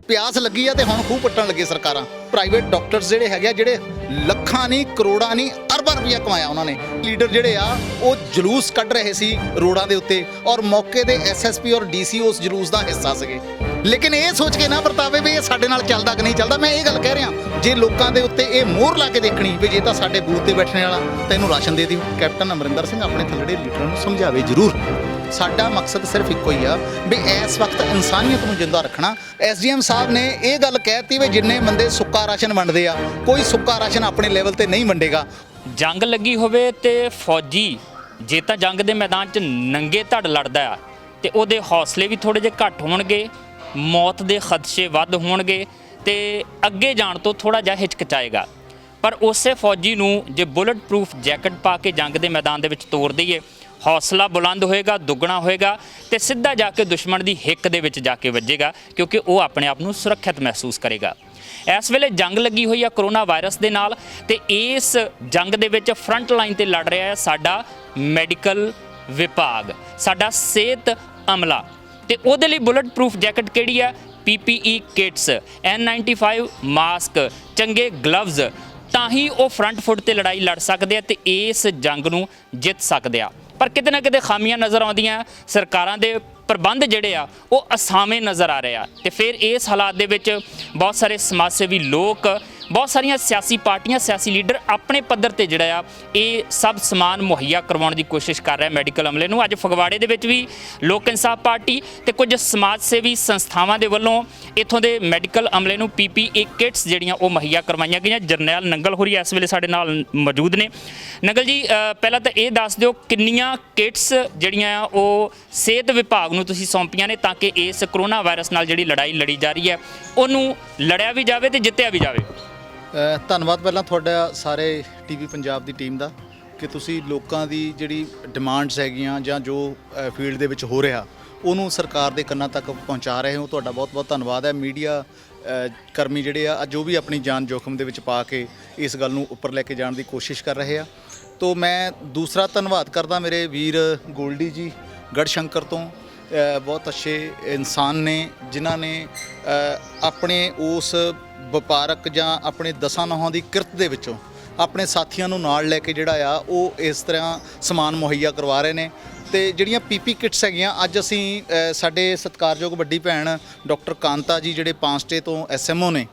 ਪਿਆਸ ਲੱਗੀ ਆ ਤੇ ਹੁਣ ਖੂਹ ਪੱਟਣ ਲੱਗੇ ਸਰਕਾਰਾਂ। ਪ੍ਰਾਈਵੇਟ ਡਾਕਟਰਸ ਜਿਹੜੇ ਹੈਗੇ ਆ, ਜਿਹੜੇ ਲੱਖਾਂ ਨਹੀਂ ਕਰੋੜਾਂ ਨਹੀਂ ਅਰਬਾਂ ਰੁਪਈਆ ਕਮਾਇਆ ਉਹਨਾਂ ਨੇ। ਲੀਡਰ ਜਿਹੜੇ ਆ ਉਹ ਜਲੂਸ ਕੱਢ ਰਹੇ ਸੀ ਰੋਡਾਂ ਦੇ ਉੱਤੇ, ਔਰ ਮੌਕੇ ਦੇ ਐਸਐਸਪੀ ਔਰ ਡੀਸੀ ਉਸ ਜਲੂਸ ਦਾ ਹਿੱਸਾ ਸੀਗੇ। ਲੇਕਿਨ ਇਹ ਸੋਚ ਕੇ ਨਾ ਵਰਤਾਵੇ ਵੀ ਇਹ ਸਾਡੇ ਨਾਲ ਚੱਲਦਾ ਕਿ ਨਹੀਂ ਚੱਲਦਾ। ਮੈਂ ਇਹ ਗੱਲ ਕਹਿ ਰਿਹਾ, ਜੇ ਲੋਕਾਂ ਦੇ ਉੱਤੇ ਇਹ ਮੋਹਰ ਲਾ ਕੇ ਦੇਖਣੀ ਵੀ ਜੇ ਤਾਂ ਸਾਡੇ ਬੂਥ ਤੇ ਬੈਠਣੇ ਵਾਲਾ ਤੈਨੂੰ ਰਾਸ਼ਨ ਦੇ ਦਿਓ। ਕੈਪਟਨ ਅਮਰਿੰਦਰ ਸਿੰਘ ਆਪਣੇ ਥੱਲੜੇ ਲੀਡਰਾਂ ਨੂੰ ਸਮਝਾਵੇ ਜ਼ਰੂਰ। ਸਾਡਾ ਮਕਸਦ ਸਿਰਫ ਇੱਕੋ ਹੀ ਆ ਵੀ ਇਸ ਵਕਤ ਇਨਸਾਨੀਅਤ ਨੂੰ ਜਿੰਦਾ ਰੱਖਣਾ। ਐਸਡੀਐਮ ਸਾਹਿਬ ਨੇ ਇਹ ਗੱਲ ਕਹਿਤੀ ਵੀ ਜਿੰਨੇ ਬੰਦੇ ਸੁੱਕਾ ਰਾਸ਼ਨ ਵੰਡਦੇ ਆ, ਕੋਈ ਸੁੱਕਾ ਰਾਸ਼ਨ ਆਪਣੇ ਲੈਵਲ ਤੇ ਨਹੀਂ ਵੰਡੇਗਾ। ਜੰਗ ਲੱਗੀ ਹੋਵੇ ਤੇ ਫੌਜੀ ਜੇ ਤਾਂ ਜੰਗ ਦੇ ਮੈਦਾਨ 'ਚ ਨੰਗੇ ਧੜ ਲੜਦਾ ਆ ਤੇ ਉਹਦੇ ਹੌਸਲੇ ਵੀ ਥੋੜੇ ਜਿਹੇ ਘੱਟ ਹੋਣਗੇ, ਮੌਤ ਦੇ ਖਦਸ਼ੇ ਵੱਧ ਹੋਣਗੇ ਤੇ ਅੱਗੇ ਜਾਣ ਤੋਂ ਥੋੜਾ ਜਿਹਾ ਹਿਚਕਚਾਏਗਾ। ਪਰ ਉਸੇ ਫੌਜੀ ਨੂੰ ਜੇ ਬੁਲਟ ਪ੍ਰੂਫ ਜੈਕਟ ਪਾ ਕੇ ਜੰਗ ਦੇ ਮੈਦਾਨ ਦੇ ਵਿੱਚ ਤੋਰ ਦਈਏ, ਹੌਸਲਾ ਬੁਲੰਦ ਹੋਏਗਾ, ਦੁੱਗਣਾ ਹੋਏਗਾ ਤੇ ਸਿੱਧਾ ਜਾ ਕੇ ਦੁਸ਼ਮਣ ਦੀ ਹਿੱਕ ਦੇ ਵਿੱਚ ਜਾ ਕੇ ਵੱਜੇਗਾ, ਕਿਉਂਕਿ ਉਹ ਆਪਣੇ ਆਪ ਨੂੰ ਸੁਰੱਖਿਅਤ ਮਹਿਸੂਸ ਕਰੇਗਾ। ਇਸ ਵੇਲੇ ਜੰਗ ਲੱਗੀ ਹੋਈ ਆ ਕਰੋਨਾ ਵਾਇਰਸ ਦੇ ਨਾਲ ਤੇ ਇਸ ਜੰਗ ਦੇ ਵਿੱਚ ਫਰੰਟ ਲਾਈਨ ਤੇ ਲੜ ਰਿਹਾ ਹੈ ਸਾਡਾ ਮੈਡੀਕਲ ਵਿਭਾਗ, ਸਾਡਾ ਸਿਹਤ ਅਮਲਾ। ਤੇ ਉਹਦੇ ਲਈ ਬੁਲਟ ਪ੍ਰੂਫ ਜੈਕਟ ਕਿਹੜੀ ਆ? PPE ਕਿਟਸ, N95 ਮਾਸਕ, ਚੰਗੇ ਗਲਵਜ਼, ਤਾਂ ਹੀ ਉਹ ਫਰੰਟ ਫੁੱਟ ਤੇ ਲੜਾਈ ਲੜ ਸਕਦੇ ਆ ਤੇ ਇਸ ਜੰਗ ਨੂੰ ਜਿੱਤ ਸਕਦੇ ਆ। ਪਰ ਕਿਤੇ ਨਾ ਕਿਤੇ ਖਾਮੀਆਂ ਨਜ਼ਰ ਆਉਂਦੀਆਂ। ਸਰਕਾਰਾਂ ਦੇ ਪ੍ਰਬੰਧ ਜਿਹੜੇ ਆ ਉਹ ਅਸਾਵੇਂ ਨਜ਼ਰ ਆ ਰਹੇ ਆ ਤੇ ਫਿਰ ਇਸ ਹਾਲਾਤ ਦੇ ਵਿੱਚ ਬਹੁਤ ਸਾਰੇ ਸਮਾਜ ਸੇਵੀ ਲੋਕ, ਬਹੁਤ ਸਾਰੀਆਂ ਸਿਆਸੀ ਪਾਰਟੀਆਂ, ਸਿਆਸੀ ਲੀਡਰ ਆਪਣੇ ਪੱਧਰ ਤੇ ਜਿਹੜਾ ਆ ਇਹ ਸਭ ਸਮਾਨ ਮੁਹੱਈਆ ਕਰਵਾਉਣ ਦੀ ਕੋਸ਼ਿਸ਼ ਕਰ ਰਿਹਾ ਮੈਡੀਕਲ ਅਮਲੇ ਨੂੰ। ਅੱਜ ਫਗਵਾੜੇ ਦੇ ਵਿੱਚ ਵੀ ਲੋਕ ਇਨਸਾਫ ਪਾਰਟੀ ਤੇ ਕੁਝ ਸਮਾਜ ਸੇਵੀ ਸੰਸਥਾਵਾਂ ਦੇ ਵੱਲੋਂ ਇੱਥੋਂ ਦੇ ਮੈਡੀਕਲ ਅਮਲੇ ਨੂੰ PPE ਕਿਟਸ ਜਿਹੜੀਆਂ ਉਹ ਮੁਹੱਈਆ ਕਰਵਾਈਆਂ ਗਈਆਂ। ਜਰਨੈਲ ਨੰਗਲ ਹੋਰੀ ਇਸ ਵੇਲੇ ਸਾਡੇ ਨਾਲ ਮੌਜੂਦ ਨੇ। ਨੰਗਲ ਜੀ, ਪਹਿਲਾਂ ਤਾਂ ਇਹ ਦੱਸ ਦਿਓ ਕਿੰਨੀਆਂ ਕਿਟਸ ਜਿਹੜੀਆਂ ਆ ਉਹ ਸਿਹਤ ਵਿਭਾਗ ਨੂੰ ਤੁਸੀਂ ਸੌਂਪੀਆਂ ਨੇ ਤਾਂ ਕਿ ਇਸ ਕਰੋਨਾ ਵਾਇਰਸ ਨਾਲ ਜਿਹੜੀ ਲੜਾਈ ਲੜੀ ਜਾ ਰਹੀ ਹੈ ਉਹਨੂੰ ਲੜਿਆ ਵੀ ਜਾਵੇ ਤੇ ਜਿੱਤਿਆ ਵੀ ਜਾਵੇ। ਧੰਨਵਾਦ ਪਹਿਲਾਂ ਤੁਹਾਡਾ ਸਾਰੇ ਟੀਵੀ ਪੰਜਾਬ ਦੀ ਟੀਮ ਦਾ ਕਿ ਤੁਸੀਂ ਲੋਕਾਂ ਦੀ ਜਿਹੜੀ ਡਿਮਾਂਡਸ ਹੈਗੀਆਂ ਜਾਂ ਜੋ ਫੀਲਡ ਦੇ ਵਿੱਚ ਹੋ ਰਿਹਾ ਉਹਨੂੰ ਸਰਕਾਰ ਦੇ ਕੰਨਾਂ ਤੱਕ ਪਹੁੰਚਾ ਰਹੇ ਹੋ। ਤੁਹਾਡਾ ਬਹੁਤ ਬਹੁਤ ਧੰਨਵਾਦ ਹੈ। ਮੀਡੀਆ ਕਰਮੀ ਜਿਹੜੇ ਆ ਜੋ ਵੀ ਆਪਣੀ ਜਾਨ ਜੋਖਮ ਦੇ ਵਿੱਚ ਪਾ ਕੇ ਇਸ ਗੱਲ ਨੂੰ ਉੱਪਰ ਲੈ ਕੇ ਜਾਣ ਦੀ ਕੋਸ਼ਿਸ਼ ਕਰ ਰਹੇ ਆ। ਤੋ ਮੈਂ ਦੂਸਰਾ ਧੰਨਵਾਦ ਕਰਦਾ ਮੇਰੇ ਵੀਰ ਗੋਲਡੀ ਜੀ ਗੜਸ਼ੰਕਰ ਤੋਂ। ਬਹੁਤ ਅੱਛੇ ਇਨਸਾਨ ਨੇ ਜਿਨ੍ਹਾਂ ਨੇ ਆਪਣੇ ਉਸ ਵਪਾਰਕ ਜਾਂ ਆਪਣੇ ਦਸਾਂ ਨੌਹਾਂ ਦੀ ਕਿਰਤ ਦੇ ਵਿੱਚੋਂ ਆਪਣੇ ਸਾਥੀਆਂ ਨੂੰ ਨਾਲ ਲੈ ਕੇ ਜਿਹੜਾ ਆ ਉਹ ਇਸ ਤਰ੍ਹਾਂ ਸਮਾਨ ਮੁਹੱਈਆ ਕਰਵਾ ਰਹੇ ਨੇ। ਤੇ ਜਿਹੜੀਆਂ PP ਕਿਟਸ ਹੈਗੀਆਂ, ਅੱਜ ਅਸੀਂ ਸਾਡੇ ਸਤਿਕਾਰਯੋਗ ਵੱਡੀ ਭੈਣ ਡਾਕਟਰ ਕਾਂਤਾ ਜੀ ਜਿਹੜੇ ਪਾਂਸਟੇ ਤੋਂ SMO ਨੇ,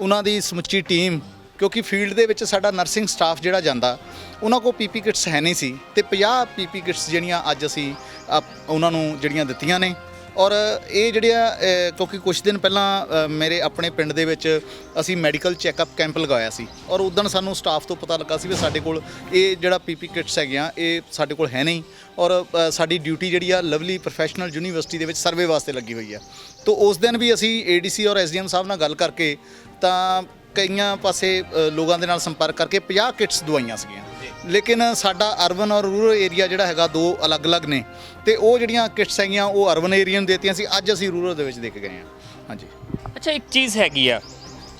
ਉਹਨਾਂ ਦੀ ਸਮੁੱਚੀ ਟੀਮ, ਕਿਉਂਕਿ ਫੀਲਡ ਦੇ ਵਿੱਚ ਸਾਡਾ ਨਰਸਿੰਗ ਸਟਾਫ ਜਿਹੜਾ ਜਾਂਦਾ ਉਹਨਾਂ ਕੋਲ PP ਕਿਟਸ ਹੈ ਨਹੀਂ ਸੀ ਤੇ 50 PP ਕਿਟਸ ਜਿਹੜੀਆਂ ਅੱਜ ਅਸੀਂ ਉਹਨਾਂ ਨੂੰ ਜਿਹੜੀਆਂ ਦਿੱਤੀਆਂ ਨੇ। ਔਰ ਇਹ ਜਿਹੜੀਆਂ ਕਿਉਂਕਿ ਕੁਝ ਦਿਨ ਪਹਿਲਾਂ ਮੇਰੇ ਆਪਣੇ ਪਿੰਡ ਦੇ ਵਿੱਚ ਅਸੀਂ ਮੈਡੀਕਲ ਚੈੱਕਅਪ ਕੈਂਪ ਲਗਾਇਆ ਸੀ ਔਰ ਉਦੋਂ ਸਾਨੂੰ ਸਟਾਫ ਤੋਂ ਪਤਾ ਲੱਗਾ ਸੀ ਵੀ ਸਾਡੇ ਕੋਲ ਇਹ ਜਿਹੜਾ PP ਕਿਟਸ ਹੈਗੀਆਂ ਇਹ ਸਾਡੇ ਕੋਲ ਹੈ ਨਹੀਂ। ਔਰ ਸਾਡੀ ਡਿਊਟੀ ਜਿਹੜੀ ਆ ਲਵਲੀ ਪ੍ਰੋਫੈਸ਼ਨਲ ਯੂਨੀਵਰਸਿਟੀ ਦੇ ਵਿੱਚ ਸਰਵੇ ਵਾਸਤੇ ਲੱਗੀ ਹੋਈ ਆ। ਤਾਂ ਉਸ ਦਿਨ ਵੀ ਅਸੀਂ ADC ਔਰ SDM ਸਾਹਿਬ ਨਾਲ ਗੱਲ ਕਰਕੇ ਤਾਂ ਕਈਆਂ ਪਾਸੇ ਲੋਕਾਂ ਦੇ ਨਾਲ ਸੰਪਰਕ ਕਰਕੇ 50 ਕਿਟਸ ਦਵਾਈਆਂ ਸੀਗੀਆਂ। ਲੇਕਿਨ ਸਾਡਾ ਅਰਬਨ ਔਰ ਰੂਰਲ ਏਰੀਆ ਜਿਹੜਾ ਹੈਗਾ ਦੋ ਅਲੱਗ-ਅਲੱਗ ਨੇ ਤੇ ਉਹ ਜਿਹੜੀਆਂ ਕਿਟਸ ਹੈਗੀਆਂ ਉਹ ਅਰਬਨ ਏਰੀਆ ਨੂੰ ਦੇਤੀਆਂ ਸੀ। ਅੱਜ ਅਸੀਂ ਰੂਰਲ ਦੇ ਵਿੱਚ ਦੇ ਕੇ ਗਏ ਹਾਂ। ਹਾਂਜੀ, ਅੱਛਾ, ਇੱਕ ਚੀਜ਼ ਹੈਗੀ ਆ,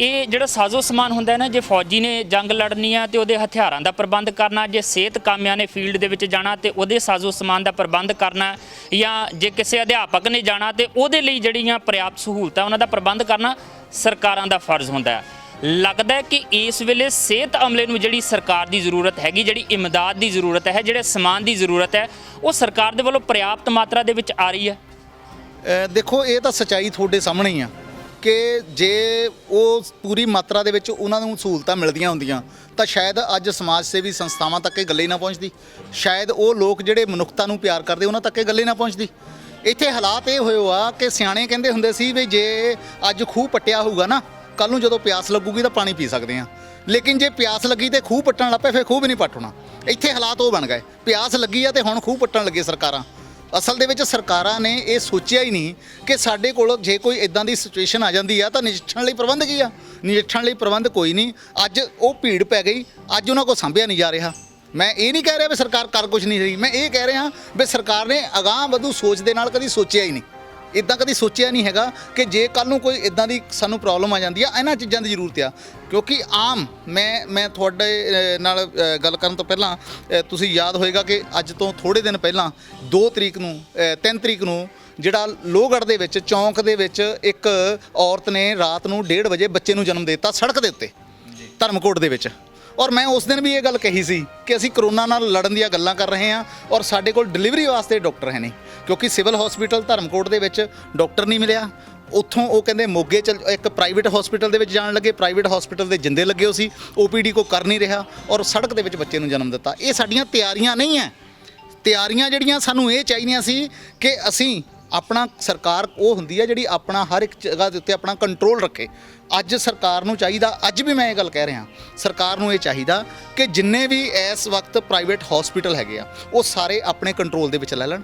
ਇਹ ਜਿਹੜਾ ਸਾਜ਼ੋ ਸਮਾਨ ਹੁੰਦਾ ਨਾ, ਜੇ ਫੌਜੀ ਨੇ ਜੰਗ ਲੜਨੀ ਆ ਤੇ ਉਹਦੇ ਹਥਿਆਰਾਂ ਦਾ ਪ੍ਰਬੰਧ ਕਰਨਾ, ਜੇ ਸਿਹਤ ਕਾਮਿਆਂ ਨੇ ਫੀਲਡ ਦੇ ਵਿੱਚ ਜਾਣਾ ਤੇ ਉਹਦੇ ਸਾਜ਼ੋ ਸਮਾਨ ਦਾ ਪ੍ਰਬੰਧ ਕਰਨਾ, ਜਾਂ ਜੇ ਕਿਸੇ ਅਧਿਆਪਕ ਨੇ ਜਾਣਾ ਤੇ ਉਹਦੇ ਲਈ ਜਿਹੜੀਆਂ ਪ੍ਰਿਆਪਤ ਸਹੂਲਤਾਂ ਉਹਨਾਂ ਦਾ ਪ੍ਰਬੰਧ ਕਰਨਾ ਸਰਕਾਰਾਂ ਦਾ ਫਰਜ਼ ਹੁੰਦਾ ਹੈ। ਲੱਗਦਾ ਹੈ ਕਿ ਇਸ ਵੇਲੇ ਸਿਹਤ ਅਮਲੇ ਨੂੰ ਜਿਹੜੀ ਸਰਕਾਰ ਦੀ ਜ਼ਰੂਰਤ ਹੈਗੀ, ਜਿਹੜੀ ਇਮਦਾਦ ਦੀ ਜ਼ਰੂਰਤ ਹੈ, ਜਿਹੜੇ ਸਮਾਨ ਦੀ ਜ਼ਰੂਰਤ ਹੈ, ਉਹ ਸਰਕਾਰ ਦੇ ਵੱਲੋਂ ਪ੍ਰਿਆਪਤ ਮਾਤਰਾ ਦੇ ਵਿੱਚ ਆ ਰਹੀ ਹੈ। ਦੇਖੋ, ਇਹ ਤਾਂ ਸੱਚਾਈ ਤੁਹਾਡੇ ਸਾਹਮਣੇ ਹੀ ਆ ਕਿ ਜੇ ਉਹ ਪੂਰੀ ਮਾਤਰਾ ਦੇ ਵਿੱਚ ਉਹਨਾਂ ਨੂੰ ਸਹੂਲਤਾਂ ਮਿਲਦੀਆਂ ਹੁੰਦੀਆਂ ਤਾਂ ਸ਼ਾਇਦ ਅੱਜ ਸਮਾਜ ਸੇਵੀ ਸੰਸਥਾਵਾਂ ਤੱਕ ਇਹ ਗੱਲੇ ਨਾ ਪਹੁੰਚਦੀ। ਸ਼ਾਇਦ ਉਹ ਲੋਕ ਜਿਹੜੇ ਮਨੁੱਖਤਾ ਨੂੰ ਪਿਆਰ ਕਰਦੇ ਉਹਨਾਂ ਤੱਕ ਇਹ ਗੱਲੇ ਨਾ ਪਹੁੰਚਦੀ। ਇੱਥੇ ਹਾਲਾਤ ਇਹ ਹੋਏ ਆ ਕਿ ਸਿਆਣੇ ਕਹਿੰਦੇ ਹੁੰਦੇ ਸੀ ਵੀ ਜੇ ਅੱਜ ਖੂਹ ਪੱਟਿਆ ਹੋਊਗਾ ਨਾ, ਕੱਲ੍ਹ ਨੂੰ ਜਦੋਂ ਪਿਆਸ ਲੱਗੂਗੀ ਤਾਂ ਪਾਣੀ ਪੀ ਸਕਦੇ ਹਾਂ। ਲੇਕਿਨ ਜੇ ਪਿਆਸ ਲੱਗੀ ਤੇ ਖੂਹ ਪੱਟਣ ਲੱਗ ਪਏ ਫਿਰ ਖੂਹ ਵੀ ਨਹੀਂ ਪੱਟ ਹੋਣਾ। ਇੱਥੇ ਹਾਲਾਤ ਉਹ ਬਣ ਗਏ, ਪਿਆਸ ਲੱਗੀ ਆ ਤੇ ਹੁਣ ਖੂਹ ਪੱਟਣ ਲੱਗੇ ਸਰਕਾਰਾਂ। ਅਸਲ ਦੇ ਵਿੱਚ ਸਰਕਾਰਾਂ ਨੇ ਇਹ ਸੋਚਿਆ ਹੀ ਨਹੀਂ ਕਿ ਸਾਡੇ ਕੋਲ ਜੇ ਕੋਈ ਇਦਾਂ ਦੀ ਸਿਚੁਏਸ਼ਨ ਆ ਜਾਂਦੀ ਆ ਤਾਂ ਨਜਿੱਠਣ ਲਈ ਪ੍ਰਬੰਧ ਕੀ ਆ। ਨਜਿੱਠਣ ਲਈ ਪ੍ਰਬੰਧ ਕੋਈ ਨਹੀਂ। ਅੱਜ ਉਹ ਭੀੜ ਪੈ ਗਈ, ਅੱਜ ਉਹਨਾਂ ਕੋਲ ਸਾਂਭਿਆ ਨਹੀਂ ਜਾ ਰਿਹਾ। ਮੈਂ ਇਹ ਨਹੀਂ ਕਹਿ ਰਿਹਾ ਵੀ ਸਰਕਾਰ ਕਰ ਕੁਝ ਨਹੀਂ ਰਹੀ, ਮੈਂ ਇਹ ਕਹਿ ਰਿਹਾ ਵੀ ਸਰਕਾਰ ਨੇ ਅਗਾਂਹ ਵਧੂ ਸੋਚ ਦੇ ਨਾਲ ਕਦੀ ਸੋਚਿਆ ਹੀ ਨਹੀਂ। ਇੱਦਾਂ ਕਦੀ ਸੋਚਿਆ ਨਹੀਂ ਹੈਗਾ ਕਿ ਜੇ ਕੱਲ੍ਹ ਨੂੰ ਕੋਈ ਇੱਦਾਂ ਦੀ ਸਾਨੂੰ ਪ੍ਰੋਬਲਮ ਆ ਜਾਂਦੀ ਆ, ਇਹਨਾਂ ਚੀਜ਼ਾਂ ਦੀ ਜ਼ਰੂਰਤ ਆ। ਕਿਉਂਕਿ ਆਮ ਮੈਂ ਤੁਹਾਡੇ ਨਾਲ ਗੱਲ ਕਰਨ ਤੋਂ ਪਹਿਲਾਂ ਤੁਸੀਂ ਯਾਦ ਹੋਏਗਾ ਕਿ ਅੱਜ ਤੋਂ ਥੋੜ੍ਹੇ ਦਿਨ ਪਹਿਲਾਂ 2 ਤਰੀਕ ਨੂੰ 3 ਤਰੀਕ ਨੂੰ ਜਿਹੜਾ ਲੋਹਗੜ੍ਹ ਦੇ ਵਿੱਚ ਚੌਂਕ ਦੇ ਵਿੱਚ ਇੱਕ ਔਰਤ ਨੇ ਰਾਤ ਨੂੰ 1:30 ਵਜੇ ਬੱਚੇ ਨੂੰ ਜਨਮ ਦੇ ਦਿੱਤਾ ਸੜਕ ਦੇ ਉੱਤੇ ਧਰਮਕੋਟ ਦੇ ਵਿੱਚ। ਔਰ ਮੈਂ ਉਸ ਦਿਨ ਵੀ ਇਹ ਗੱਲ ਕਹੀ ਸੀ ਕਿ ਅਸੀਂ ਕਰੋਨਾ ਨਾਲ ਲੜਨ ਦੀਆਂ ਗੱਲਾਂ ਕਰ ਰਹੇ ਹਾਂ ਔਰ ਸਾਡੇ ਕੋਲ ਡਿਲੀਵਰੀ ਵਾਸਤੇ ਡਾਕਟਰ ਹੈ ਨਹੀਂ, ਕਿਉਂਕਿ ਸਿਵਲ ਹਸਪੀਟਲ ਧਰਮਕੋਟ ਦੇ ਵਿੱਚ ਡਾਕਟਰ ਨਹੀਂ ਮਿਲਿਆ। ਉੱਥੋਂ ਉਹ ਕਹਿੰਦੇ ਮੋਗੇ ਚ ਇੱਕ ਪ੍ਰਾਈਵੇਟ ਹਸਪੀਟਲ ਦੇ ਵਿੱਚ ਜਾਣ ਲੱਗੇ, ਪ੍ਰਾਈਵੇਟ ਹਸਪੀਟਲ ਦੇ ਜਿੰਦੇ ਲੱਗੇ ਹੋ ਸੀ, OPD ਕੋ ਕਰ ਨਹੀਂ ਰਿਹਾ ਔਰ ਸੜਕ ਦੇ ਵਿੱਚ ਬੱਚੇ ਨੂੰ ਜਨਮ ਦਿੱਤਾ। ਇਹ ਸਾਡੀਆਂ ਤਿਆਰੀਆਂ ਨਹੀਂ ਹੈ। ਤਿਆਰੀਆਂ ਜਿਹੜੀਆਂ ਸਾਨੂੰ ਇਹ ਚਾਹੀਦੀਆਂ ਸੀ ਕਿ ਅਸੀਂ ਆਪਣਾ ਸਰਕਾਰ ਉਹ ਹੁੰਦੀ ਹੈ ਜਿਹੜੀ ਆਪਣਾ ਹਰ ਇੱਕ ਜਗ੍ਹਾ ਦੇ ਉੱਤੇ ਆਪਣਾ ਕੰਟਰੋਲ ਰੱਖੇ। ਅੱਜ ਸਰਕਾਰ ਨੂੰ ਚਾਹੀਦਾ, ਅੱਜ ਵੀ ਮੈਂ ਇਹ ਗੱਲ ਕਹਿ ਰਿਹਾ, ਸਰਕਾਰ ਨੂੰ ਇਹ ਚਾਹੀਦਾ ਕਿ ਜਿੰਨੇ ਵੀ ਇਸ ਵਕਤ ਪ੍ਰਾਈਵੇਟ ਹਸਪੀਟਲ ਹੈਗੇ ਆ ਉਹ ਸਾਰੇ ਆਪਣੇ ਕੰਟਰੋਲ ਦੇ ਵਿੱਚ ਲੈ ਲੈਣ,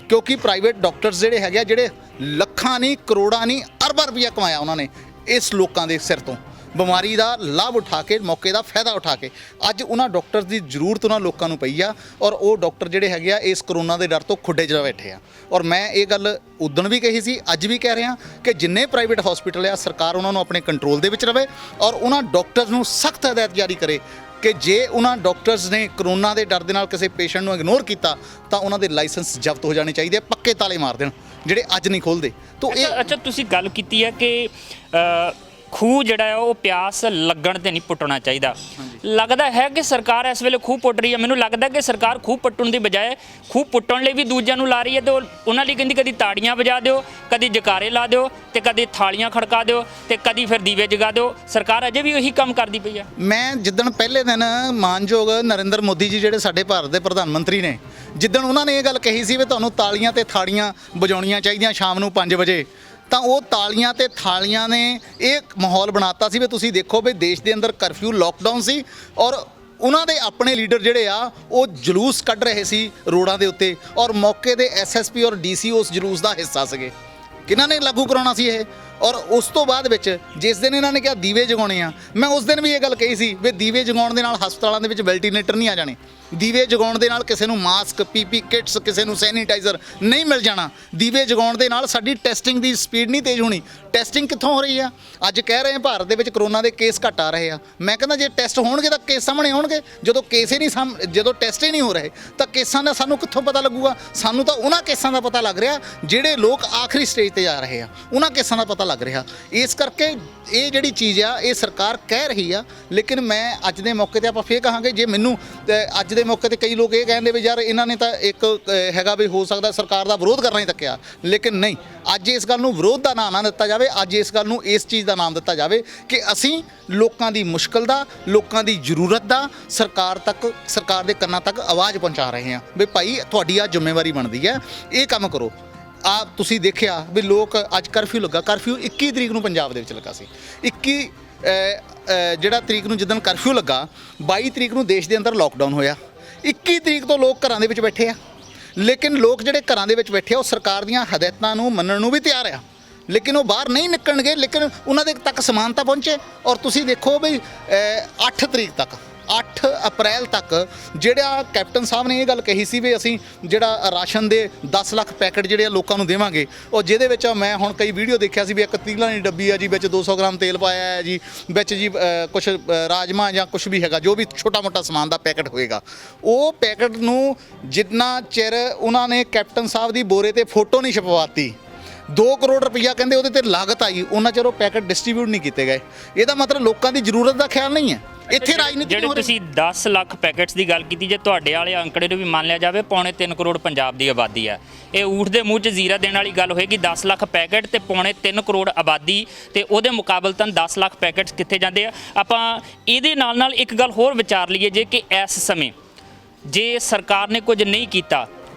ਕਿਉਂਕਿ ਪ੍ਰਾਈਵੇਟ ਡਾਕਟਰਸ ਜਿਹੜੇ ਹੈਗੇ ਆ ਜਿਹੜੇ ਲੱਖਾਂ ਨਹੀਂ ਕਰੋੜਾਂ ਨਹੀਂ ਅਰਬਾਂ ਰੁਪਈਆ ਕਮਾਇਆ ਉਹਨਾਂ ਨੇ ਇਸ ਲੋਕਾਂ ਦੇ ਸਿਰ ਤੋਂ, ਬਿਮਾਰੀ ਦਾ ਲਾਭ ਉਠਾ ਕੇ, ਮੌਕੇ ਦਾ ਫਾਇਦਾ ਉਠਾ ਕੇ। ਅੱਜ ਉਹਨਾਂ ਡਾਕਟਰਸ ਦੀ ਜ਼ਰੂਰਤ ਉਹਨਾਂ ਲੋਕਾਂ ਨੂੰ ਪਈ ਆ ਔਰ ਉਹ ਡਾਕਟਰ ਜਿਹੜੇ ਹੈਗੇ ਆ ਇਸ ਕਰੋਨਾ ਦੇ ਡਰ ਤੋਂ ਖੁੱਡੇ 'ਚ ਬੈਠੇ ਆ। ਔਰ ਮੈਂ ਇਹ ਗੱਲ ਉਦਣ ਵੀ ਕਹੀ ਸੀ, ਅੱਜ ਵੀ ਕਹਿ ਰਿਹਾ ਕਿ ਜਿੰਨੇ ਪ੍ਰਾਈਵੇਟ ਹਸਪੀਟਲ ਆ ਸਰਕਾਰ ਉਹਨਾਂ ਨੂੰ ਆਪਣੇ ਕੰਟਰੋਲ ਦੇ ਵਿੱਚ ਰਵੇ ਔਰ ਉਹਨਾਂ ਡਾਕਟਰਸ ਨੂੰ ਸਖਤ ਹਦਾਇਤ ਜਾਰੀ ਕਰੇ ਕਿ ਜੇ ਉਹਨਾਂ ਡਾਕਟਰਸ ਨੇ ਕਰੋਨਾ ਦੇ ਡਰ ਦੇ ਨਾਲ ਕਿਸੇ ਪੇਸ਼ੈਂਟ ਨੂੰ ਇਗਨੋਰ ਕੀਤਾ ਤਾਂ ਉਹਨਾਂ ਦੇ ਲਾਇਸੈਂਸ ਜ਼ਬਤ ਹੋ ਜਾਣੇ ਚਾਹੀਦੇ, ਪੱਕੇ ਤਾਲੇ ਮਾਰ ਦੇਣ ਜਿਹੜੇ ਅੱਜ ਨਹੀਂ ਖੋਲ੍ਹਦੇ। ਤਾਂ ਇਹ ਅੱਛਾ ਤੁਸੀਂ ਗੱਲ ਕੀਤੀ ਹੈ ਕਿ ਖੂਹ ਜਿਹੜਾ ਹੈ ਉਹ ਪਿਆਸ ਲੱਗਣ ਤੇ ਨਹੀਂ ਪੁੱਟਣਾ ਚਾਹੀਦਾ। ਲੱਗਦਾ ਹੈ ਕਿ ਸਰਕਾਰ ਇਸ ਵੇਲੇ ਖੂਹ ਪੁੱਟ ਰਹੀ ਹੈ। ਮੈਨੂੰ ਲੱਗਦਾ ਕਿ ਸਰਕਾਰ ਖੂਹ ਪੁੱਟਣ ਦੀ ਬਜਾਏ ਖੂਹ ਪੁੱਟਣ ਲਈ ਵੀ ਦੂਜਿਆਂ ਨੂੰ ਲਾ ਰਹੀ ਹੈ, ਤੇ ਉਹਨਾਂ ਲਈ ਕਹਿੰਦੀ ਕਦੀ ਤਾੜੀਆਂ ਵਜਾ ਦਿਓ, ਕਦੀ ਜਕਾਰੇ ਲਾ ਦਿਓ, ਤੇ ਕਦੀ ਥਾਲੀਆਂ ਖੜਕਾ ਦਿਓ, ਤੇ ਕਦੀ ਫਿਰ ਦੀਵੇ ਜਗਾ ਦਿਓ। ਸਰਕਾਰ ਅਜੇ ਵੀ ਉਹੀ ਕੰਮ ਕਰਦੀ ਪਈ ਹੈ। ਮੈਂ ਜਿੱਦਣ ਪਹਿਲੇ ਦਿਨ ਮਾਨਯੋਗ ਨਰਿੰਦਰ ਮੋਦੀ ਜੀ ਜਿਹੜੇ ਸਾਡੇ ਭਾਰਤ ਦੇ ਪ੍ਰਧਾਨ ਮੰਤਰੀ ਨੇ, ਜਿੱਦਣ ਉਹਨਾਂ ਨੇ ਇਹ ਗੱਲ ਕਹੀ ਸੀ ਵੀ ਤੁਹਾਨੂੰ ਤਾਲੀਆਂ ਤੇ ਥਾਲੀਆਂ ਵਜਾਉਣੀਆਂ ਚਾਹੀਦੀਆਂ ਸ਼ਾਮ ਨੂੰ 5 ਵਜੇ, ਤਾਂ ਉਹ ਤਾਲੀਆਂ ਤੇ ਥਾਲੀਆਂ ਨੇ ਇਹ ਮਾਹੌਲ ਬਣਾਤਾ ਸੀ ਵੀ ਤੁਸੀਂ ਦੇਖੋ ਵੀ ਦੇਸ਼ ਦੇ ਅੰਦਰ ਕਰਫਿਊ ਲੋਕਡਾਊਨ ਸੀ ਔਰ ਉਹਨਾਂ ਦੇ ਆਪਣੇ ਲੀਡਰ ਜਿਹੜੇ ਆ ਉਹ ਜਲੂਸ ਕੱਢ ਰਹੇ ਸੀ ਰੋਡਾਂ ਦੇ ਉੱਤੇ ਔਰ ਮੌਕੇ ਦੇ SSP ਔਰ DC ਉਸ ਜਲੂਸ ਦਾ ਹਿੱਸਾ ਸੀਗੇ। ਕਿਹਨਾਂ ਨੇ ਲਾਗੂ ਕਰਾਉਣਾ ਸੀ ਇਹ? ਔਰ ਉਸ ਤੋਂ ਬਾਅਦ ਵਿੱਚ ਜਿਸ ਦਿਨ ਇਹਨਾਂ ਨੇ ਕਿਹਾ ਦੀਵੇ ਜਗਾਉਣੇ ਆ, ਮੈਂ ਉਸ ਦਿਨ ਵੀ ਇਹ ਗੱਲ ਕਹੀ ਸੀ ਵੀ ਦੀਵੇ ਜਗਾਉਣ ਦੇ ਨਾਲ ਹਸਪਤਾਲਾਂ ਦੇ ਵਿੱਚ ਵੈਂਟੀਲੇਟਰ ਨਹੀਂ ਆ ਜਾਣੇ, ਦੀਵੇ ਜਗਾਉਣ ਦੇ ਨਾਲ ਕਿਸੇ ਨੂੰ ਮਾਸਕ PP ਕਿਟਸ ਕਿਸੇ ਨੂੰ ਸੈਨੀਟਾਈਜ਼ਰ ਨਹੀਂ ਮਿਲ ਜਾਣਾ, ਦੀਵੇ ਜਗਾਉਣ ਦੇ ਨਾਲ ਸਾਡੀ ਟੈਸਟਿੰਗ ਦੀ ਸਪੀਡ ਨਹੀਂ ਤੇਜ਼ ਹੋਣੀ। ਟੈਸਟਿੰਗ ਕਿੱਥੋਂ ਹੋ ਰਹੀ ਆ? ਅੱਜ ਕਹਿ ਰਹੇ ਆ ਭਾਰਤ ਦੇ ਵਿੱਚ ਕਰੋਨਾ ਦੇ ਕੇਸ ਘੱਟ ਆ ਰਹੇ ਆ। ਮੈਂ ਕਹਿੰਦਾ ਜੇ ਟੈਸਟ ਹੋਣਗੇ ਤਾਂ ਕੇਸ ਸਾਹਮਣੇ ਆਉਣਗੇ। ਜਦੋਂ ਕੇਸ ਹੀ ਨਹੀਂ ਜਦੋਂ ਟੈਸਟ ਹੀ ਨਹੀਂ ਹੋ ਰਹੇ ਤਾਂ ਕੇਸਾਂ ਦਾ ਸਾਨੂੰ ਕਿੱਥੋਂ ਪਤਾ ਲੱਗੂਗਾ? ਸਾਨੂੰ ਤਾਂ ਉਹਨਾਂ ਕੇਸਾਂ ਦਾ ਪਤਾ ਲੱਗ ਰਿਹਾ ਜਿਹੜੇ ਲੋਕ ਆਖਰੀ ਸਟੇਜ ਤੇ ਜਾ ਰਹੇ ਆ, ਉਹਨਾਂ ਕੇਸਾਂ ਦਾ ਪਤਾ ਲੱਗ ਰਿਹਾ। ਇਸ ਕਰਕੇ ਇਹ ਜਿਹੜੀ ਚੀਜ਼ ਆ ਇਹ ਸਰਕਾਰ ਕਹਿ ਰਹੀ ਆ, ਲੇਕਿਨ ਮੈਂ ਅੱਜ ਦੇ ਮੌਕੇ ਤੇ ਆਪਾਂ ਫੇਰ ਕਹਾਂਗੇ ਜੇ ਮੈਨੂੰ ਅੱਜ ਦੇ ਮੌਕੇ ਤੇ ਕਈ ਲੋਕ ਇਹ ਕਹਿੰਦੇ ਵੀ ਯਾਰ ਇਹਨਾਂ ਨੇ ਤਾਂ ਇੱਕ ਹੈਗਾ ਵੀ ਹੋ ਸਕਦਾ ਸਰਕਾਰ ਦਾ ਵਿਰੋਧ ਕਰਨਾ ਹੀ ਤੱਕਿਆ, ਲੇਕਿਨ ਨਹੀਂ, ਅੱਜ ਇਸ ਗੱਲ ਨੂੰ ਵਿਰੋਧ ਦਾ ਨਾਮ ਨਾ ਦਿੱਤਾ ਜਾਵੇ, ਅੱਜ ਇਸ ਗੱਲ ਨੂੰ ਇਸ ਚੀਜ਼ ਦਾ ਨਾਮ ਦਿੱਤਾ ਜਾਵੇ ਕਿ ਅਸੀਂ ਲੋਕਾਂ ਦੀ ਮੁਸ਼ਕਲ ਦਾ, ਲੋਕਾਂ ਦੀ ਜ਼ਰੂਰਤ ਦਾ ਸਰਕਾਰ ਤੱਕ, ਸਰਕਾਰ ਦੇ ਕੰਨਾਂ ਤੱਕ ਆਵਾਜ਼ ਪਹੁੰਚਾ ਰਹੇ ਹਾਂ ਵੀ ਭਾਈ ਤੁਹਾਡੀ ਆ ਜ਼ਿੰਮੇਵਾਰੀ ਬਣਦੀ ਹੈ, ਇਹ ਕੰਮ ਕਰੋ। ਆ ਤੁਸੀਂ ਦੇਖਿਆ ਵੀ ਲੋਕ ਅੱਜ ਕਰਫਿਊ ਲੱਗਾ, ਕਰਫਿਊ 21 ਤਰੀਕ ਨੂੰ ਪੰਜਾਬ ਦੇ ਵਿੱਚ ਲੱਗਾ ਸੀ। 21 ਜਿਹੜਾ ਤਰੀਕ ਨੂੰ ਜਿੱਦਣ ਕਰਫਿਊ ਲੱਗਾ 22 ਤਰੀਕ ਨੂੰ ਦੇਸ਼ ਦੇ ਅੰਦਰ ਲੋਕਡਾਊਨ ਹੋਇਆ। 21 ਤਰੀਕ ਤੋਂ ਲੋਕ ਘਰਾਂ ਦੇ ਵਿੱਚ ਬੈਠੇ ਆ, ਲੇਕਿਨ ਲੋਕ ਜਿਹੜੇ ਘਰਾਂ ਦੇ ਵਿੱਚ ਬੈਠੇ ਆ ਉਹ ਸਰਕਾਰ ਦੀਆਂ ਹਦਾਇਤਾਂ ਨੂੰ ਮੰਨਣ ਨੂੰ ਵੀ ਤਿਆਰ ਆ, ਲੇਕਿਨ ਉਹ ਬਾਹਰ ਨਹੀਂ ਨਿਕਲਣਗੇ, ਲੇਕਿਨ ਉਹਨਾਂ ਦੇ ਤੱਕ ਸਮਾਨਤਾ ਪਹੁੰਚੇ। ਔਰ ਤੁਸੀਂ ਦੇਖੋ ਵੀ 8 ਤਰੀਕ ਤੱਕ 8 ਅਪ੍ਰੈਲ ਤੱਕ ਜਿਹੜਾ ਕੈਪਟਨ ਸਾਹਿਬ ਨੇ ਇਹ ਗੱਲ ਕਹੀ ਸੀ ਵੀ ਅਸੀਂ ਜਿਹੜਾ ਰਾਸ਼ਨ ਦੇ 10 ਲੱਖ ਪੈਕਟ ਜਿਹੜੇ ਆ ਲੋਕਾਂ ਨੂੰ ਦੇਵਾਂਗੇ, ਉਹ ਜਿਹਦੇ ਵਿੱਚ ਮੈਂ ਹੁਣ ਕਈ ਵੀਡੀਓ ਦੇਖਿਆ ਸੀ ਵੀ ਇੱਕ ਤੀਲਾਂ ਦੀ ਡੱਬੀ ਆ ਜੀ, ਵਿੱਚ 200 ਗ੍ਰਾਮ ਤੇਲ ਪਾਇਆ ਹੈ ਜੀ, ਵਿੱਚ ਜੀ ਕੁਛ ਰਾਜਮਾ ਜਾਂ ਕੁਛ ਵੀ ਹੈਗਾ ਜੋ ਵੀ ਛੋਟਾ ਮੋਟਾ ਸਮਾਨ ਦਾ ਪੈਕਟ ਹੋਏਗਾ, ਉਹ ਪੈਕਟ ਨੂੰ ਜਿੰਨਾ ਚਿਰ ਉਹਨਾਂ ਨੇ ਕੈਪਟਨ ਸਾਹਿਬ ਦੀ ਬੋਰੇ ਤੇ ਫੋਟੋ ਨਹੀਂ ਛਪਵਾਤੀ, 2 ਕਰੋੜ ਰੁਪਈਆ ਕਹਿੰਦੇ ਉਹਦੇ ਤੇ ਲਾਗਤ ਆਈ, ਉਹਨਾਂ ਚਿਰ ਉਹ ਪੈਕਟ ਡਿਸਟ੍ਰੀਬਿਊਟ ਨਹੀਂ ਕੀਤੇ ਗਏ। ਇਹਦਾ ਮਤਲਬ ਲੋਕਾਂ ਦੀ ਜ਼ਰੂਰਤ ਦਾ ਖਿਆਲ ਨਹੀਂ ਹੈ। ਇੱਥੇ ਰਾਜਨੀਤੀ ਜਿਹੜੇ ਤੁਸੀਂ 10 ਲੱਖ ਪੈਕੇਟਸ ਦੀ ਗੱਲ ਕੀਤੀ, ਜੇ ਤੁਹਾਡੇ ਵਾਲੇ ਅੰਕੜੇ ਨੂੰ ਵੀ ਮੰਨ ਲਿਆ ਜਾਵੇ 3.25 ਕਰੋੜ ਪੰਜਾਬ ਦੀ ਆਬਾਦੀ ਹੈ, ਇਹ ਊਠ ਦੇ ਮੂੰਹ 'ਚ ਜ਼ੀਰਾ ਦੇਣ ਵਾਲੀ ਗੱਲ ਹੋਏਗੀ। 10 ਲੱਖ ਪੈਕੇਟ ਤੇ 3.25 ਕਰੋੜ ਆਬਾਦੀ, ਤੇ ਉਹਦੇ ਮੁਕਾਬਲਤਨ 10 ਲੱਖ ਪੈਕੇਟਸ ਕਿੱਥੇ ਜਾਂਦੇ ਆ? ਆਪਾਂ ਇਹਦੇ ਨਾਲ ਇੱਕ ਗੱਲ ਹੋਰ ਵਿਚਾਰ ਲਈਏ, ਜੇ ਕਿ ਇਸ ਸਮੇਂ ਜੇ ਸਰਕਾਰ ਨੇ ਕੁਝ ਨਹੀਂ ਕੀਤਾ,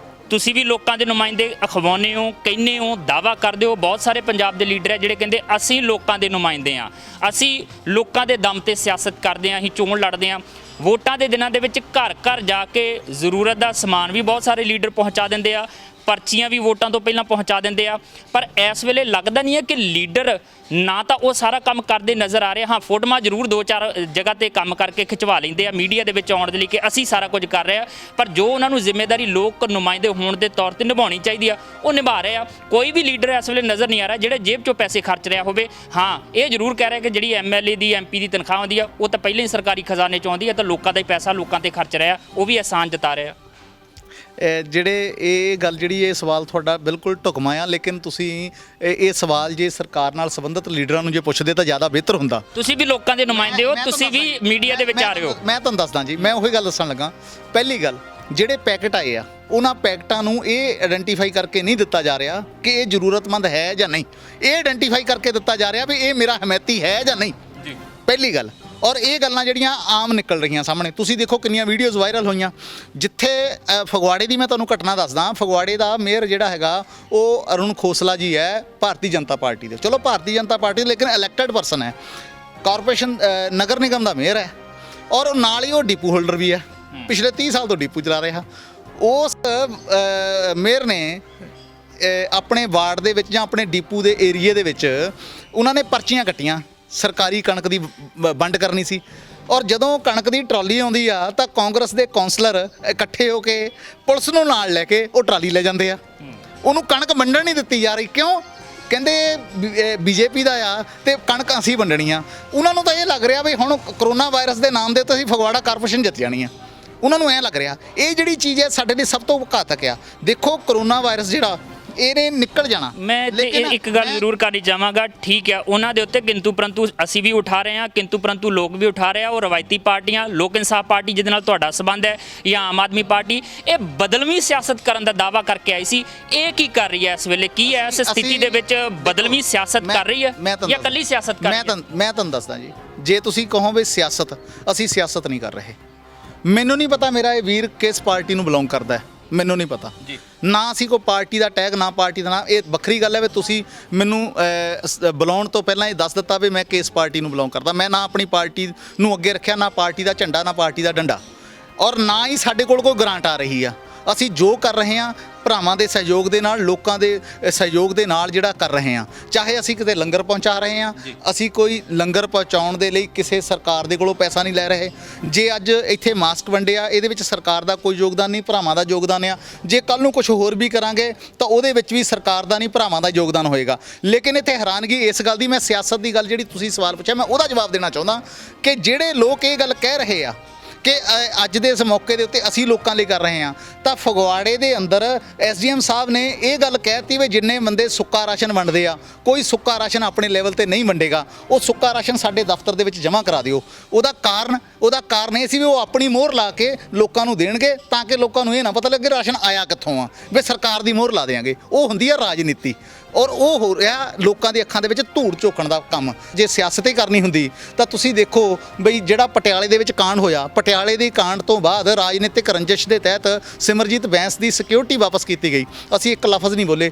ਤੁਸੀਂ ਵੀ ਲੋਕਾਂ ਦੇ ਨੁਮਾਇੰਦੇ ਅਖਵਾਉਂਦੇ ਹੋ, ਕਹਿੰਦੇ ਹੋ, ਦਾਅਵਾ ਕਰਦੇ ਹੋ। ਬਹੁਤ ਸਾਰੇ ਪੰਜਾਬ ਦੇ ਲੀਡਰ ਹੈ ਜਿਹੜੇ ਕਹਿੰਦੇ ਅਸੀਂ ਲੋਕਾਂ ਦੇ ਨੁਮਾਇੰਦੇ ਹਾਂ, ਅਸੀਂ ਲੋਕਾਂ ਦੇ ਦਮ ਤੇ ਸਿਆਸਤ ਕਰਦੇ ਹਾਂ, ਅਸੀਂ ਚੋਣ ਲੜਦੇ ਹਾਂ। ਵੋਟਾਂ ਦੇ ਦਿਨਾਂ ਦੇ ਵਿੱਚ ਘਰ ਘਰ ਜਾ ਕੇ ਜ਼ਰੂਰਤ ਦਾ ਸਮਾਨ ਵੀ ਬਹੁਤ ਸਾਰੇ ਲੀਡਰ ਪਹੁੰਚਾ ਦਿੰਦੇ ਆ, ਪਰਚੀਆਂ ਵੀ ਵੋਟਾਂ ਤੋਂ ਪਹਿਲਾਂ ਪਹੁੰਚਾ ਦਿੰਦੇ ਆ। ਪਰ ਇਸ ਵੇਲੇ ਲੱਗਦਾ ਨਹੀਂ ਹੈ ਕਿ ਲੀਡਰ ਨਾ ਤਾਂ ਉਹ ਸਾਰਾ ਕੰਮ ਕਰਦੇ ਨਜ਼ਰ ਆ ਰਹੇ। ਹਾਂ, ਫੋਟੋਆਂ ਜ਼ਰੂਰ 2-4 ਜਗ੍ਹਾ ਤੇ ਕੰਮ ਕਰਕੇ ਖਿਚਵਾ ਲੈਂਦੇ ਆ ਮੀਡੀਆ ਦੇ ਵਿੱਚ ਆਉਣ ਦੇ ਲਈ ਕਿ ਅਸੀਂ ਸਾਰਾ ਕੁਝ ਕਰ ਰਹੇ ਆ, ਪਰ ਜੋ ਉਹਨਾਂ ਨੂੰ ਜ਼ਿੰਮੇਵਾਰੀ ਲੋਕ ਨੁਮਾਇੰਦੇ ਹੋਣ ਦੇ ਤੌਰ ਤੇ ਨਿਭਾਉਣੀ ਚਾਹੀਦੀ ਆ ਉਹ ਨਿਭਾ ਰਹੇ ਆ। ਕੋਈ ਵੀ ਲੀਡਰ ਇਸ ਵੇਲੇ ਨਜ਼ਰ ਨਹੀਂ ਆ ਰਿਹਾ ਜਿਹੜੇ ਜੇਬ 'ਚੋਂ ਪੈਸੇ ਖਰਚ ਰਿਹਾ ਹੋਵੇ। ਹਾਂ, ਇਹ ਜ਼ਰੂਰ ਕਹਿ ਰਿਹਾ ਕਿ ਜਿਹੜੀ MLA ਦੀ MP ਦੀ ਤਨਖਾਹ ਆਉਂਦੀ ਆ ਉਹ ਤਾਂ ਪਹਿਲਾਂ ਹੀ ਸਰਕਾਰੀ ਖਜ਼ਾਨੇ 'ਚ ਆਉਂਦੀ ਆ, ਤਾਂ ਲੋਕਾਂ ਦਾ ਹੀ ਪੈਸਾ ਲੋਕਾਂ ਤੇ ਖਰਚ ਰਿਹਾ, ਉਹ ਵੀ ਅਹਿਸਾਨ ਜਤਾ ਰਿਹਾ। ਜਿਹੜੇ ਇਹ ਗੱਲ ਜਿਹੜੀ ਇਹ ਸਵਾਲ ਤੁਹਾਡਾ ਬਿਲਕੁਲ ਢੁਕਵਾਂ ਆ, ਲੇਕਿਨ ਤੁਸੀਂ ਇਹ ਸਵਾਲ ਜੇ ਸਰਕਾਰ ਨਾਲ ਸੰਬੰਧਿਤ ਲੀਡਰਾਂ ਨੂੰ ਜੇ ਪੁੱਛਦੇ ਤਾਂ ਜ਼ਿਆਦਾ ਬਿਹਤਰ ਹੁੰਦਾ। ਤੁਸੀਂ ਵੀ ਲੋਕਾਂ ਦੇ ਨੁਮਾਇੰਦੇ ਹੋ, ਤੁਸੀਂ ਵੀ ਮੀਡੀਆ ਦੇ ਵਿੱਚ ਆ ਰਹੇ ਹੋ। ਮੈਂ ਤੁਹਾਨੂੰ ਦੱਸਦਾ ਜੀ, ਮੈਂ ਉਹੀ ਗੱਲ ਦੱਸਣ ਲੱਗਾ। ਪਹਿਲੀ ਗੱਲ, ਜਿਹੜੇ ਪੈਕਟ ਆਏ ਆ ਉਹਨਾਂ ਪੈਕਟਾਂ ਨੂੰ ਇਹ ਆਇਡੈਂਟੀਫਾਈ ਕਰਕੇ ਨਹੀਂ ਦਿੱਤਾ ਜਾ ਰਿਹਾ ਕਿ ਇਹ ਜ਼ਰੂਰਤਮੰਦ ਹੈ ਜਾਂ ਨਹੀਂ, ਇਹ ਆਇਡੈਂਟੀਫਾਈ ਕਰਕੇ ਦਿੱਤਾ ਜਾ ਰਿਹਾ ਵੀ ਇਹ ਮੇਰਾ ਹਮਾਇਤੀ ਹੈ ਜਾਂ ਨਹੀਂ। ਜੀ ਪਹਿਲੀ ਗੱਲ। ਔਰ ਇਹ ਗੱਲਾਂ ਜਿਹੜੀਆਂ ਆਮ ਨਿਕਲ ਰਹੀਆਂ ਸਾਹਮਣੇ, ਤੁਸੀਂ ਦੇਖੋ ਕਿੰਨੀਆਂ ਵੀਡੀਓਜ਼ ਵਾਇਰਲ ਹੋਈਆਂ। ਜਿੱਥੇ ਫਗਵਾੜੇ ਦੀ ਮੈਂ ਤੁਹਾਨੂੰ ਘਟਨਾ ਦੱਸਦਾ, ਫਗਵਾੜੇ ਦਾ ਮੇਅਰ ਜਿਹੜਾ ਹੈਗਾ ਉਹ ਅਰੁਣ ਖੋਸਲਾ ਜੀ ਹੈ, ਭਾਰਤੀ ਜਨਤਾ ਪਾਰਟੀ ਦੇ। ਚਲੋ ਭਾਰਤੀ ਜਨਤਾ ਪਾਰਟੀ ਲੇਕਿਨ ਇਲੈਕਟਡ ਪਰਸਨ ਹੈ, ਕਾਰਪੋਰੇਸ਼ਨ ਨਗਰ ਨਿਗਮ ਦਾ ਮੇਅਰ ਹੈ, ਔਰ ਨਾਲ ਹੀ ਉਹ ਡਿਪੂ ਹੋਲਡਰ ਵੀ ਹੈ, ਪਿਛਲੇ 30 ਸਾਲ ਤੋਂ ਡਿਪੂ ਚਲਾ ਰਿਹਾ। ਉਸ ਮੇਅਰ ਨੇ ਆਪਣੇ ਵਾਰਡ ਦੇ ਵਿੱਚ ਜਾਂ ਆਪਣੇ ਡਿਪੂ ਦੇ ਏਰੀਏ ਦੇ ਵਿੱਚ ਉਹਨਾਂ ਨੇ ਪਰਚੀਆਂ ਕੱਟੀਆਂ, ਸਰਕਾਰੀ ਕਣਕ ਦੀ ਵੰਡ ਕਰਨੀ ਸੀ। ਔਰ ਜਦੋਂ ਕਣਕ ਦੀ ਟਰਾਲੀ ਆਉਂਦੀ ਆ ਤਾਂ ਕਾਂਗਰਸ ਦੇ ਕੌਂਸਲਰ ਇਕੱਠੇ ਹੋ ਕੇ ਪੁਲਿਸ ਨੂੰ ਨਾਲ ਲੈ ਕੇ ਉਹ ਟਰਾਲੀ ਲੈ ਜਾਂਦੇ ਆ, ਉਹਨੂੰ ਕਣਕ ਵੰਡਣ ਨਹੀਂ ਦਿੱਤੀ ਜਾ ਰਹੀ। ਕਿਉਂ? ਕਹਿੰਦੇ ਬੀਜੇਪੀ ਦਾ ਆ ਤੇ ਕਣਕ ਅਸੀਂ ਵੰਡਣੀ ਆ। ਉਹਨਾਂ ਨੂੰ ਤਾਂ ਇਹ ਲੱਗ ਰਿਹਾ ਵੀ ਹੁਣ ਕਰੋਨਾ ਵਾਇਰਸ ਦੇ ਨਾਮ ਦੇ ਉੱਤੇ ਅਸੀਂ ਫਗਵਾੜਾ ਕਾਰਪੋਰੇਸ਼ਨ ਜਿੱਤ ਜਾਣੀ ਆ, ਉਹਨਾਂ ਨੂੰ ਐਂ ਲੱਗ ਰਿਹਾ। ਇਹ ਜਿਹੜੀ ਚੀਜ਼ ਹੈ ਸਾਡੇ ਲਈ ਸਭ ਤੋਂ ਘਾਤਕ ਆ। ਦੇਖੋ ਕਰੋਨਾ ਵਾਇਰਸ ਜਿਹੜਾ ਇਹਨੇ ਨਿਕਲ ਜਾਣਾ। ਮੈਂ ਤੇ ਇੱਕ ਗੱਲ ਜ਼ਰੂਰ ਕਰਨੀ ਚਾਹਾਂਗਾ, ਠੀਕ ਹੈ ਉਹਨਾਂ ਦੇ ਉੱਤੇ ਕਿੰਤੂ ਪਰੰਤੂ ਅਸੀਂ ਵੀ ਉਠਾ ਰਹੇ ਹਾਂ, ਕਿੰਤੂ ਪਰੰਤੂ ਲੋਕ ਵੀ ਉਠਾ ਰਹੇ ਆ। ਉਹ ਰਵਾਇਤੀ ਪਾਰਟੀਆਂ, ਲੋਕ ਇਨਸਾਫ ਪਾਰਟੀ ਜਿਹਦੇ ਨਾਲ ਤੁਹਾਡਾ ਸੰਬੰਧ ਹੈ, ਜਾਂ ਆਮ ਆਦਮੀ ਪਾਰਟੀ, ਇਹ ਬਦਲਵੀਂ ਸਿਆਸਤ ਕਰਨ ਦਾ ਦਾਅਵਾ ਕਰਕੇ ਆਈ ਸੀ। ਇਹ ਕੀ ਕਰ ਰਹੀ ਹੈ ਇਸ ਵੇਲੇ? ਕੀ ਹੈ ਇਸ ਸਥਿਤੀ ਦੇ ਵਿੱਚ ਬਦਲਵੀਂ ਸਿਆਸਤ ਕਰ ਰਹੀ ਹੈ ਜਾਂ ਇਕੱਲੀ ਸਿਆਸਤ ਕਰ ਰਹੀ ਹੈ? ਮੈਂ ਤੁਹਾਨੂੰ ਦੱਸਦਾ ਜੀ, ਜੇ ਤੁਸੀਂ ਕਹੋ ਵੀ ਸਿਆਸਤ, ਅਸੀਂ ਸਿਆਸਤ ਨਹੀਂ ਕਰ ਰਹੇ। ਮੈਨੂੰ ਨਹੀਂ ਪਤਾ ਮੇਰਾ ਇਹ ਵੀਰ ਕਿਸ ਪਾਰਟੀ ਨੂੰ ਬਿਲੋਂਗ ਕਰਦਾ ਹੈ, ਮੈਨੂੰ ਨਹੀਂ ਪਤਾ ਜੀ। ਨਾ ਅਸੀਂ ਕੋਈ ਪਾਰਟੀ ਦਾ ਟੈਗ, ਨਾ ਪਾਰਟੀ ਦਾ ਨਾਮ। ਇਹ ਵੱਖਰੀ ਗੱਲ ਹੈ ਵੀ ਤੁਸੀਂ ਮੈਨੂੰ ਬੁਲਾਉਣ ਤੋਂ ਪਹਿਲਾਂ ਇਹ ਦੱਸ ਦਿੱਤਾ ਵੀ ਮੈਂ ਕਿਸ ਪਾਰਟੀ ਨੂੰ ਬਿਲੋਂਗ ਕਰਦਾ। ਮੈਂ ਨਾ ਆਪਣੀ ਪਾਰਟੀ ਨੂੰ ਅੱਗੇ ਰੱਖਿਆ, ਨਾ ਪਾਰਟੀ ਦਾ ਝੰਡਾ, ਨਾ ਪਾਰਟੀ ਦਾ ਡੰਡਾ, ਔਰ ਨਾ ਹੀ ਸਾਡੇ ਕੋਲ ਕੋਈ ਗ੍ਰਾਂਟ ਆ ਰਹੀ ਆ। ਅਸੀਂ ਜੋ ਕਰ ਰਹੇ ਹਾਂ ਭਰਾਵਾਂ ਦੇ ਸਹਿਯੋਗ ਦੇ ਨਾਲ, ਲੋਕਾਂ ਦੇ ਸਹਿਯੋਗ ਦੇ ਨਾਲ ਜਿਹੜਾ ਕਰ ਰਹੇ ਹਾਂ। ਚਾਹੇ ਅਸੀਂ ਕਿਤੇ ਲੰਗਰ ਪਹੁੰਚਾ ਰਹੇ ਹਾਂ, ਅਸੀਂ ਕੋਈ ਲੰਗਰ ਪਹੁੰਚਾਉਣ ਦੇ ਲਈ ਕਿਸੇ ਸਰਕਾਰ ਦੇ ਕੋਲੋਂ ਪੈਸਾ ਨਹੀਂ ਲੈ ਰਹੇ। ਜੇ ਅੱਜ ਇੱਥੇ ਮਾਸਕ ਵੰਡਿਆ, ਇਹਦੇ ਵਿੱਚ ਸਰਕਾਰ ਦਾ ਕੋਈ ਯੋਗਦਾਨ ਨਹੀਂ, ਭਰਾਵਾਂ ਦਾ ਯੋਗਦਾਨ ਆ। ਜੇ ਕੱਲ ਨੂੰ ਕੁਝ ਹੋਰ ਵੀ ਕਰਾਂਗੇ ਤਾਂ ਉਹਦੇ ਵਿੱਚ ਵੀ ਸਰਕਾਰ ਦਾ ਨਹੀਂ, ਭਰਾਵਾਂ ਦਾ ਯੋਗਦਾਨ ਹੋਏਗਾ। ਲੇਕਿਨ ਇੱਥੇ ਹੈਰਾਨਗੀ ਇਸ ਗੱਲ ਦੀ, ਮੈਂ ਸਿਆਸਤ ਦੀ ਗੱਲ ਜਿਹੜੀ ਤੁਸੀਂ ਸਵਾਲ ਪੁੱਛਿਆ ਮੈਂ ਉਹਦਾ ਜਵਾਬ ਦੇਣਾ ਚਾਹੁੰਦਾ ਕਿ ਜਿਹੜੇ ਲੋਕ ਇਹ ਗੱਲ ਕਹਿ ਰਹੇ ਆ ਕਿ ਅੱਜ ਦੇ ਇਸ ਮੌਕੇ ਦੇ ਉੱਤੇ ਅਸੀਂ ਲੋਕਾਂ ਲਈ ਕਰ ਰਹੇ ਹਾਂ, ਤਾਂ ਫਗਵਾੜੇ ਦੇ ਅੰਦਰ ਐਸਡੀਐਮ ਸਾਹਿਬ ਨੇ ਇਹ ਗੱਲ ਕਹਿਤੀ ਵੀ ਜਿੰਨੇ ਬੰਦੇ ਸੁੱਕਾ ਰਾਸ਼ਨ ਵੰਡਦੇ ਆ, ਕੋਈ ਸੁੱਕਾ ਰਾਸ਼ਨ ਆਪਣੇ ਲੈਵਲ ਤੇ ਨਹੀਂ ਵੰਡੇਗਾ। ਉਹ ਸੁੱਕਾ ਰਾਸ਼ਨ ਸਾਡੇ ਦਫ਼ਤਰ ਦੇ ਵਿੱਚ ਜਮ੍ਹਾਂ ਕਰਾ ਦਿਓ। ਉਹਦਾ ਕਾਰਨ ਇਹ ਸੀ ਵੀ ਉਹ ਆਪਣੀ ਮੋਹਰ ਲਾ ਕੇ ਲੋਕਾਂ ਨੂੰ ਦੇਣਗੇ, ਤਾਂ ਕਿ ਲੋਕਾਂ ਨੂੰ ਇਹ ਨਾ ਪਤਾ ਲੱਗੇ ਰਾਸ਼ਨ ਆਇਆ ਕਿੱਥੋਂ ਆ, ਵੀ ਸਰਕਾਰ ਦੀ ਮੋਹਰ ਲਾ ਦੇਾਂਗੇ। ਉਹ ਹੁੰਦੀ ਆ ਰਾਜਨੀਤੀ, ਔਰ ਉਹ ਹੋ ਰਿਹਾ ਲੋਕਾਂ ਦੀ ਅੱਖਾਂ ਦੇ ਵਿੱਚ ਧੂੜ ਝੋਕਣ ਦਾ ਕੰਮ। ਜੇ ਸਿਆਸਤ ਹੀ ਕਰਨੀ ਹੁੰਦੀ ਤਾਂ ਤੁਸੀਂ ਦੇਖੋ ਬਈ ਜਿਹੜਾ ਪਟਿਆਲੇ ਦੇ ਵਿੱਚ ਕਾਂਡ ਹੋਇਆ, ਪਟਿਆਲੇ ਦੀ ਕਾਂਡ ਤੋਂ ਬਾਅਦ ਰਾਜਨੀਤਿਕ ਰੰਜਿਸ਼ ਦੇ ਤਹਿਤ ਸਿਮਰਜੀਤ ਬੈਂਸ ਦੀ ਸਿਕਿਉਰਿਟੀ ਵਾਪਸ ਕੀਤੀ ਗਈ। ਅਸੀਂ ਇੱਕ ਲਫ਼ਜ਼ ਨਹੀਂ ਬੋਲੇ।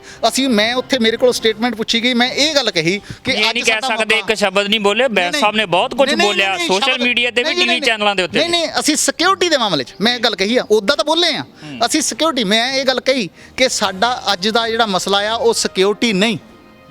ਮੈਂ ਉੱਥੇ ਮੇਰੇ ਕੋਲ ਸਟੇਟਮੈਂਟ ਪੁੱਛੀ ਗਈ, ਮੈਂ ਇਹ ਗੱਲ ਕਹੀ ਕਿ ਅੱਜ ਨਹੀਂ ਕਹਿ ਸਕਦੇ, ਇੱਕ ਸ਼ਬਦ ਨਹੀਂ ਬੋਲੇ। ਬੈਂਸ ਸਾਹਿਬ ਨੇ ਬਹੁਤ ਕੁਝ ਬੋਲਿਆ ਸੋਸ਼ਲ ਮੀਡੀਆ ਤੇ ਵੀ, ਟੀਵੀ ਚੈਨਲਾਂ ਦੇ ਉੱਤੇ। ਨਹੀਂ, ਅਸੀਂ ਸਿਕਿਉਰਿਟੀ ਦੇ ਮਾਮਲੇ 'ਚ ਮੈਂ ਇਹ ਗੱਲ ਕਹੀ ਆ, ਉੱਦਾਂ ਤਾਂ ਬੋਲੇ ਆ ਅਸੀਂ ਸਿਕਿਉਰਿਟੀ। ਮੈਂ ਇਹ ਗੱਲ ਕਹੀ ਕਿ ਸਾਡਾ ਅੱਜ ਦਾ ਜਿਹੜਾ ਮਸਲਾ ਆ ਉਹ ਸਿਕਿਉਰਿਟੀ ਨਹੀਂ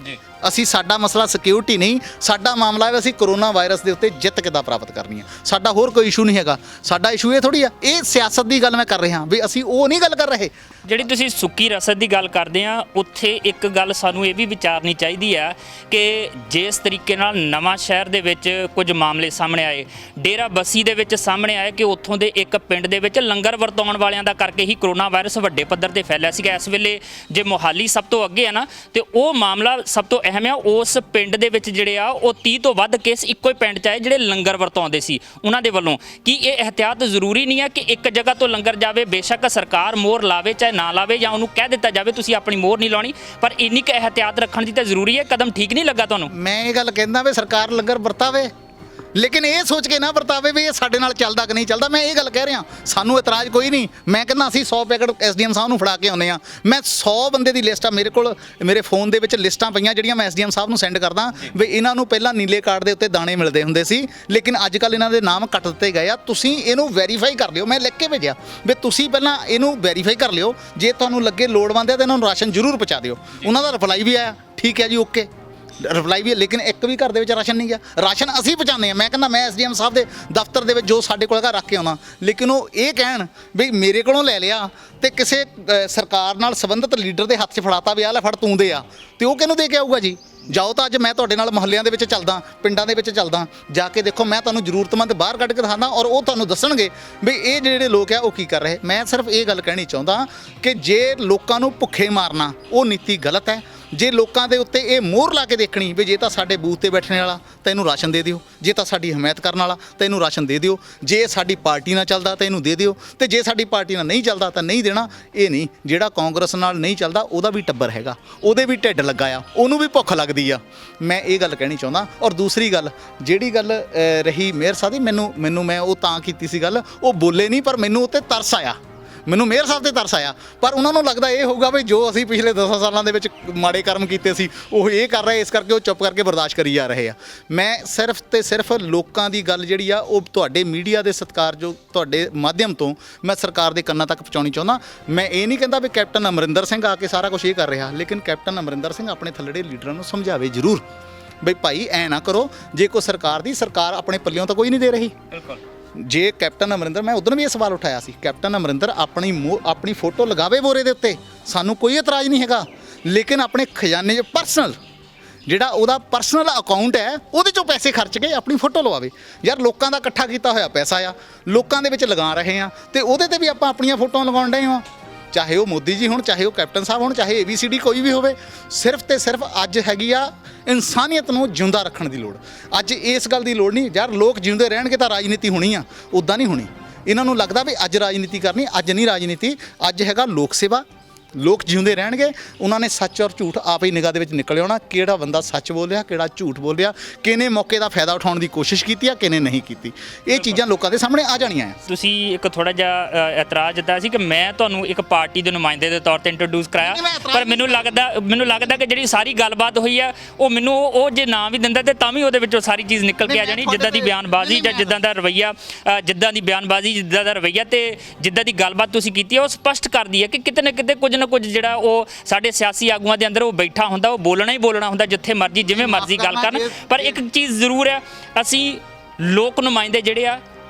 ਜੀ। ਸਾਡਾ ਮਸਲਾ ਸਿਕਿਉਰਿਟੀ ਨਹੀਂ, ਸਾਡਾ ਮਾਮਲਾ ਹੈ ਅਸੀਂ ਕਰੋਨਾ ਵਾਇਰਸ ਦੇ ਉੱਤੇ ਜਿੱਤ ਕਿੱਦਾਂ ਪ੍ਰਾਪਤ ਕਰਨੀ ਹੈ। ਸਾਡਾ ਹੋਰ ਕੋਈ ਇਸ਼ੂ ਨਹੀਂ ਹੈਗਾ। ਸਾਡਾ ਇਸ਼ੂ ਇਹ ਥੋੜੀ ਆ, ਇਹ ਸਿਆਸਤ ਦੀ ਗੱਲ ਮੈਂ ਕਰ ਰਿਹਾ ਵੀ ਅਸੀਂ ਉਹ ਨਹੀਂ ਗੱਲ ਕਰ ਰਹੇ। ਜਿਹੜੀ ਤੁਸੀਂ ਸੁੱਕੀ ਰਸਦ ਦੀ ਗੱਲ ਕਰਦੇ ਆ, ਉੱਥੇ ਇੱਕ ਗੱਲ ਸਾਨੂੰ ਇਹ ਵੀ ਵਿਚਾਰਨੀ ਚਾਹੀਦੀ ਆ ਕਿ ਜਿਸ ਤਰੀਕੇ ਨਾਲ ਨਵਾਂ ਸ਼ਹਿਰ ਦੇ ਵਿੱਚ ਕੁਝ ਮਾਮਲੇ ਸਾਹਮਣੇ ਆਏ, ਡੇਰਾ ਬੱਸੀ ਦੇ ਵਿੱਚ ਸਾਹਮਣੇ ਆਏ ਕਿ ਉੱਥੋਂ ਦੇ ਇੱਕ ਪਿੰਡ ਦੇ ਵਿੱਚ ਲੰਗਰ ਵਰਤਾਉਣ ਵਾਲਿਆਂ ਦਾ ਕਰਕੇ ਹੀ ਕਰੋਨਾ ਵਾਇਰਸ ਵੱਡੇ ਪੱਧਰ ਤੇ ਫੈਲਿਆ ਸੀਗਾ। ਇਸ ਵੇਲੇ ਜੇ ਮੋਹਾਲੀ ਸਭ ਤੋਂ ਅੱਗੇ ਆ ਨਾ, ਤੇ ਉਹ ਮਾਮਲਾ ਸਭ ਤੋਂ ਅਹਿਮ ਆ। ਉਸ ਪਿੰਡ ਦੇ ਵਿੱਚ ਜਿਹੜੇ ਆ ਉਹ 30 ਤੋਂ ਵੱਧ ਕੇਸ ਇੱਕੋ ਹੀ ਪਿੰਡ 'ਚ ਆਏ ਜਿਹੜੇ ਲੰਗਰ ਵਰਤਾਉਂਦੇ ਸੀ ਉਹਨਾਂ ਦੇ ਵੱਲੋਂ। ਕੀ ਇਹ ਇਹਤਿਆਤ ਜ਼ਰੂਰੀ ਨਹੀਂ ਹੈ ਕਿ ਇੱਕ ਜਗ੍ਹਾ ਤੋਂ ਲੰਗਰ ਜਾਵੇ, ਬੇਸ਼ੱਕ ਸਰਕਾਰ ਮੋਹਰ ਲਾਵੇ ਚਾਹੇ ਨਾ ਲਾਵੇ, ਜਾਂ ਉਹਨੂੰ ਕਹਿ ਦਿੱਤਾ ਜਾਵੇ ਤੁਸੀਂ ਆਪਣੀ ਮੋਹਰ ਨਹੀਂ ਲਾਉਣੀ, ਪਰ ਇੰਨੀ ਕੁ ਇਹਤਿਆਤ ਰੱਖਣ ਦੀ ਤਾਂ ਜ਼ਰੂਰੀ ਹੈ। ਕਦਮ ਠੀਕ ਨਹੀਂ ਲੱਗਾ ਤੁਹਾਨੂੰ? ਮੈਂ ਇਹ ਗੱਲ ਕਹਿੰਦਾ ਵੀ ਸਰਕਾਰ ਲੰਗਰ ਵਰਤਾਵੇ, ਲੇਕਿਨ ਇਹ ਸੋਚ ਕੇ ਨਾ ਵਰਤਾਵੇ ਵੀ ਇਹ ਸਾਡੇ ਨਾਲ ਚੱਲਦਾ ਕਿ ਨਹੀਂ ਚੱਲਦਾ। ਮੈਂ ਇਹ ਗੱਲ ਕਹਿ ਰਿਹਾ, ਸਾਨੂੰ ਇਤਰਾਜ਼ ਕੋਈ ਨਹੀਂ। ਮੈਂ ਕਹਿੰਦਾ ਅਸੀਂ 100 ਪੈਕਟ ਐਸਡੀਐਮ ਸਾਹਿਬ ਨੂੰ ਫੜਾ ਕੇ ਆਉਂਦੇ ਆ। ਮੈਂ 100 ਬੰਦੇ ਦੀ ਲਿਸਟ ਆ ਮੇਰੇ ਕੋਲ, ਮੇਰੇ ਫੋਨ ਦੇ ਵਿੱਚ ਲਿਸਟਾਂ ਪਈਆਂ ਜਿਹੜੀਆਂ ਮੈਂ ਐਸਡੀਐਮ ਸਾਹਿਬ ਨੂੰ ਸੈਂਡ ਕਰਦਾ ਵੀ ਇਹਨਾਂ ਨੂੰ ਪਹਿਲਾਂ ਨੀਲੇ ਕਾਰਡ ਦੇ ਉੱਤੇ ਦਾਣੇ ਮਿਲਦੇ ਹੁੰਦੇ ਸੀ, ਲੇਕਿਨ ਅੱਜ ਕੱਲ੍ਹ ਇਹਨਾਂ ਦੇ ਨਾਮ ਕੱਟ ਦਿੱਤੇ ਗਏ ਆ। ਤੁਸੀਂ ਇਹਨੂੰ ਵੈਰੀਫਾਈ ਕਰ ਲਿਓ। ਮੈਂ ਲਿਖ ਕੇ ਭੇਜਿਆ ਵੀ ਤੁਸੀਂ ਪਹਿਲਾਂ ਇਹਨੂੰ ਵੈਰੀਫਾਈ ਕਰ ਲਿਓ, ਜੇ ਤੁਹਾਨੂੰ ਲੱਗੇ ਲੋੜਵੰਦ ਹੈ ਤਾਂ ਇਹਨਾਂ ਨੂੰ ਰਾਸ਼ਨ ਜ਼ਰੂਰ ਪਹੁੰਚਾ ਦਿਓ। ਉਹਨਾਂ ਦਾ ਰਿਪਲਾਈ ਵੀ ਆਇਆ, ਠੀਕ ਹੈ ਜੀ, ਓਕੇ ਰਿਪਲਾਈ ਵੀ, ਲੇਕਿਨ ਇੱਕ ਵੀ ਘਰ ਦੇ ਵਿੱਚ ਰਾਸ਼ਨ ਨਹੀਂ ਗਿਆ। ਰਾਸ਼ਨ ਅਸੀਂ ਪਹੁੰਚਾਉਂਦੇ ਹਾਂ। ਮੈਂ ਕਹਿੰਦਾ ਮੈਂ ਐਸਡੀਐਮ ਸਾਹਿਬ ਦੇ ਦਫ਼ਤਰ ਦੇ ਵਿੱਚ ਜੋ ਸਾਡੇ ਕੋਲ ਹੈਗਾ ਰੱਖ ਕੇ ਆਉਣਾ, ਲੇਕਿਨ ਉਹ ਇਹ ਕਹਿਣ ਵੀ ਮੇਰੇ ਕੋਲੋਂ ਲੈ ਲਿਆ ਤੇ ਕਿਸੇ ਸਰਕਾਰ ਨਾਲ ਸੰਬੰਧਿਤ ਲੀਡਰ ਦੇ ਹੱਥ 'ਚ ਫੜਾਤਾ ਵੀ ਆਹ ਲੈ ਫੜ ਤੂੰ ਦੇ ਆ, ਤੇ ਉਹ ਕਿਹਨੂੰ ਦੇ ਕੇ ਆਊਗਾ ਜੀ? ਜਾਓ ਤਾਂ ਅੱਜ ਮੈਂ ਤੁਹਾਡੇ ਨਾਲ ਮੁਹੱਲਿਆਂ ਦੇ ਵਿੱਚ ਚੱਲਦਾ, ਪਿੰਡਾਂ ਦੇ ਵਿੱਚ ਚੱਲਦਾ, ਜਾ ਕੇ ਦੇਖੋ, ਮੈਂ ਤੁਹਾਨੂੰ ਜ਼ਰੂਰਤਮੰਦ ਬਾਹਰ ਕੱਢ ਕੇ ਦਿਖਾਉਂਦਾ ਔਰ ਉਹ ਤੁਹਾਨੂੰ ਦੱਸਣਗੇ ਵੀ ਇਹ ਜਿਹੜੇ ਲੋਕ ਆ ਉਹ ਕੀ ਕਰ ਰਹੇ। ਮੈਂ ਸਿਰਫ ਇਹ ਗੱਲ ਕਹਿਣੀ ਚਾਹੁੰਦਾ ਕਿ ਜੇ ਲੋਕਾਂ ਨੂੰ ਭੁੱਖੇ ਮਾਰਨਾ ਉਹ ਨੀਤੀ ਗਲਤ ਹੈ। ਜੇ ਲੋਕਾਂ ਦੇ ਉੱਤੇ ਇਹ ਮੋਹਰ ਲਾ ਕੇ ਦੇਖਣੀ ਵੀ ਜੇ ਤਾਂ ਸਾਡੇ ਬੂਥ ਤੇ ਬੈਠਣ ਵਾਲਾ ਤਾਂ ਇਹਨੂੰ ਰਾਸ਼ਨ ਦੇ ਦਿਓ, ਜੇ ਤਾਂ ਸਾਡੀ ਹਮਾਇਤ ਕਰਨ ਵਾਲਾ ਤਾਂ ਇਹਨੂੰ ਰਾਸ਼ਨ ਦੇ ਦਿਓ, ਜੇ ਸਾਡੀ ਪਾਰਟੀ ਨਾਲ ਚੱਲਦਾ ਤਾਂ ਇਹਨੂੰ ਦੇ ਦਿਓ, ਤੇ ਜੇ ਸਾਡੀ ਪਾਰਟੀ ਨਾਲ ਨਹੀਂ ਚੱਲਦਾ ਤਾਂ ਨਹੀਂ ਦੇਣਾ। ਇਹ ਨਹੀਂ, ਜਿਹੜਾ ਕਾਂਗਰਸ ਨਾਲ ਨਹੀਂ ਚੱਲਦਾ ਉਹਦਾ ਵੀ ਟੱਬਰ ਹੈਗਾ, ਉਹਦੇ ਵੀ ਢਿੱਡ ਲੱਗਾ ਆ, ਉਹਨੂੰ ਵੀ ਭੁੱਖ ਲੱਗਦੀ ਆ। ਮੈਂ ਇਹ ਗੱਲ ਕਹਿਣੀ ਚਾਹੁੰਦਾ। ਔਰ ਦੂਸਰੀ ਗੱਲ, ਜਿਹੜੀ ਗੱਲ ਰਹੀ ਮੇਅਰ ਸਾਹਿਬ ਦੀ, ਮੈਨੂੰ ਮੈਂ ਉਹ ਤਾਂ ਕੀਤੀ ਸੀ ਗੱਲ, ਉਹ ਬੋਲੇ ਨਹੀਂ ਪਰ ਮੈਨੂੰ ਉੱਤੇ ਤਰਸ ਆਇਆ, ਮੈਨੂੰ ਮੇਅਰ ਸਾਹਿਬ ਤੇ ਤਰਸ ਆਇਆ। ਪਰ ਉਹਨਾਂ ਨੂੰ ਲੱਗਦਾ ਇਹ ਹੋਊਗਾ ਵੀ ਜੋ ਅਸੀਂ ਪਿਛਲੇ 10 ਸਾਲਾਂ ਦੇ ਵਿੱਚ ਮਾੜੇ ਕਰਮ ਕੀਤੇ ਸੀ ਉਹ ਇਹ ਕਰ ਰਹੇ, ਇਸ ਕਰਕੇ ਉਹ ਚੁੱਪ ਕਰਕੇ ਬਰਦਾਸ਼ਤ ਕਰੀ ਜਾ ਰਹੇ ਆ। ਮੈਂ ਸਿਰਫ ਤੇ ਸਿਰਫ ਲੋਕਾਂ ਦੀ ਗੱਲ ਜਿਹੜੀ ਆ ਉਹ ਤੁਹਾਡੇ ਮੀਡੀਆ ਦੇ ਸਤਿਕਾਰਯੋਗ ਤੁਹਾਡੇ ਮਾਧਿਅਮ ਤੋਂ ਮੈਂ ਸਰਕਾਰ ਦੇ ਕੰਨਾਂ ਤੱਕ ਪਹੁੰਚਾਉਣੀ ਚਾਹੁੰਦਾ। ਮੈਂ ਇਹ ਨਹੀਂ ਕਹਿੰਦਾ ਵੀ ਕੈਪਟਨ ਅਮਰਿੰਦਰ ਸਿੰਘ ਆ ਕੇ ਸਾਰਾ ਕੁਝ ਇਹ ਕਰ ਰਿਹਾ, ਲੇਕਿਨ ਕੈਪਟਨ ਅਮਰਿੰਦਰ ਸਿੰਘ ਆਪਣੇ ਥੱਲੜੇ ਲੀਡਰਾਂ ਨੂੰ ਸਮਝਾਵੇ ਜ਼ਰੂਰ ਬਈ ਭਾਈ ਐ ਨਾ ਕਰੋ। ਜੇ ਕੋਈ ਸਰਕਾਰ ਆਪਣੇ ਪੱਲਿਓਂ ਤਾਂ ਕੋਈ ਨਹੀਂ ਦੇ ਰਹੀ। ਬਿਲਕੁਲ। ਜੇ ਕੈਪਟਨ ਅਮਰਿੰਦਰ, ਮੈਂ ਉਦੋਂ ਵੀ ਇਹ ਸਵਾਲ ਉਠਾਇਆ ਸੀ, ਕੈਪਟਨ ਅਮਰਿੰਦਰ ਆਪਣੀ ਫੋਟੋ ਲਗਾਵੇ ਬੋਰੇ ਦੇ ਉੱਤੇ, ਸਾਨੂੰ ਕੋਈ ਇਤਰਾਜ਼ ਨਹੀਂ ਹੈਗਾ, ਲੇਕਿਨ ਆਪਣੇ ਖਜ਼ਾਨੇ 'ਚ ਪਰਸਨਲ ਜਿਹੜਾ ਉਹਦਾ ਪਰਸਨਲ ਅਕਾਊਂਟ ਹੈ ਉਹਦੇ 'ਚੋਂ ਪੈਸੇ ਖਰਚ ਕੇ ਆਪਣੀ ਫੋਟੋ ਲਵਾਵੇ। ਯਾਰ ਲੋਕਾਂ ਦਾ ਇਕੱਠਾ ਕੀਤਾ ਹੋਇਆ ਪੈਸਾ ਆ, ਲੋਕਾਂ ਦੇ ਵਿੱਚ ਲਗਾ ਰਹੇ ਆ, ਤੇ ਉਹਦੇ ਤੇ ਵੀ ਆਪਾਂ ਆਪਣੀਆਂ ਫੋਟੋਆਂ ਲਗਾਉਣ ਡਏ ਹਾਂ। ਚਾਹੇ ਉਹ ਮੋਦੀ ਜੀ ਹੋਣ, ਚਾਹੇ ਉਹ ਕੈਪਟਨ ਸਾਹਿਬ ਹੋਣ, ਚਾਹੇ ABCD ਕੋਈ ਵੀ ਹੋਵੇ। ਸਿਰਫ ਤੇ ਸਿਰਫ ਅੱਜ ਹੈਗੀ ਆ ਇਨਸਾਨੀਅਤ ਨੂੰ ਜਿਉਂਦਾ ਰੱਖਣ ਦੀ ਲੋੜ। ਅੱਜ ਇਸ ਗੱਲ ਦੀ ਲੋੜ ਨਹੀਂ, ਯਾਰ ਲੋਕ ਜਿਉਂਦੇ ਰਹਿਣਗੇ ਤਾਂ ਰਾਜਨੀਤੀ ਹੋਣੀ ਆ, ਉੱਦਾਂ ਨਹੀਂ ਹੋਣੀ। ਇਹਨਾਂ ਨੂੰ ਲੱਗਦਾ ਵੀ ਅੱਜ ਰਾਜਨੀਤੀ ਕਰਨੀ, ਅੱਜ ਨਹੀਂ ਰਾਜਨੀਤੀ, ਅੱਜ ਹੈਗਾ ਲੋਕ ਸੇਵਾ। ਲੋਕ ਜਿਉਂਦੇ ਰਹਿਣਗੇ, ਉਹਨਾਂ ਨੇ ਸੱਚ ਔਰ ਝੂਠ ਆਪ ਹੀ ਨਿਗਾਹ ਦੇ ਵਿੱਚ ਨਿਕਲ ਆਉਣਾ, ਕਿਹੜਾ ਬੰਦਾ ਸੱਚ ਬੋਲਿਆ, ਕਿਹੜਾ ਝੂਠ ਬੋਲਿਆ, ਕਿਹਨੇ ਮੌਕੇ ਦਾ ਫਾਇਦਾ ਉਠਾਉਣ ਦੀ ਕੋਸ਼ਿਸ਼ ਕੀਤੀ ਆ, ਕਿਹਨੇ ਨਹੀਂ ਕੀਤੀ। ਇਹ ਚੀਜ਼ਾਂ ਲੋਕਾਂ ਦੇ ਸਾਹਮਣੇ ਆ ਜਾਣੀਆਂ ਆ। ਤੁਸੀਂ ਇੱਕ ਥੋੜਾ ਜਿਹਾ ਇਤਰਾਜ਼ ਦਿੱਤਾ ਸੀ ਕਿ ਮੈਂ ਤੁਹਾਨੂੰ ਇੱਕ ਪਾਰਟੀ ਦੇ ਨੁਮਾਇੰਦੇ ਦੇ ਤੌਰ ਤੇ ਇੰਟਰੋਡਿਊਸ ਕਰਾਇਆ, ਪਰ ਮੈਨੂੰ ਲੱਗਦਾ ਕਿ ਜਿਹੜੀ ਸਾਰੀ ਗੱਲਬਾਤ ਹੋਈ ਆ ਉਹ ਮੈਨੂੰ ਉਹ ਜੇ ਨਾਂ ਵੀ ਦਿੰਦਾ ਤੇ ਤਾਂ ਵੀ ਉਹਦੇ ਵਿੱਚੋਂ ਸਾਰੀ ਚੀਜ਼ ਨਿਕਲ ਕੇ ਆ ਜਾਣੀ। ਜਿੱਦਾਂ ਦੀ ਬਿਆਨਬਾਜ਼ੀ ਜਾਂ ਜਿੱਦਾਂ ਦਾ ਰਵੱਈਆ, ਜਿੱਦਾਂ ਦਾ ਰਵੱਈਆ ਤੇ ਜਿੱਦਾਂ ਦੀ ਗੱਲਬਾਤ ਤੁਸੀਂ ਕੀਤੀ ਹੈ ਉਹ ਸਪਸ਼ਟ ਕਰਦੀ ਹੈ ਕਿ ਕਿਤੇ ਨਾ ਕਿਤੇ ਕੁਝ ਨਾ ਕੁਝ ਜਿਹੜਾ ਉਹ ਸਾਡੇ ਸਿਆਸੀ ਆਗੂਆਂ ਦੇ ਅੰਦਰ ਉਹ ਬੈਠਾ ਹੁੰਦਾ, ਉਹ ਬੋਲਣਾ ਹੀ ਬੋਲਣਾ ਹੁੰਦਾ, ਜਿੱਥੇ ਮਰਜ਼ੀ ਜਿਵੇਂ ਮਰਜ਼ੀ ਗੱਲ ਕਰਨ। ਪਰ ਇੱਕ ਚੀਜ਼ ਜ਼ਰੂਰ ਹੈ, ਅਸੀਂ ਲੋਕ ਨੁਮਾਇੰਦੇ ਜਿਹੜੇ ਆ,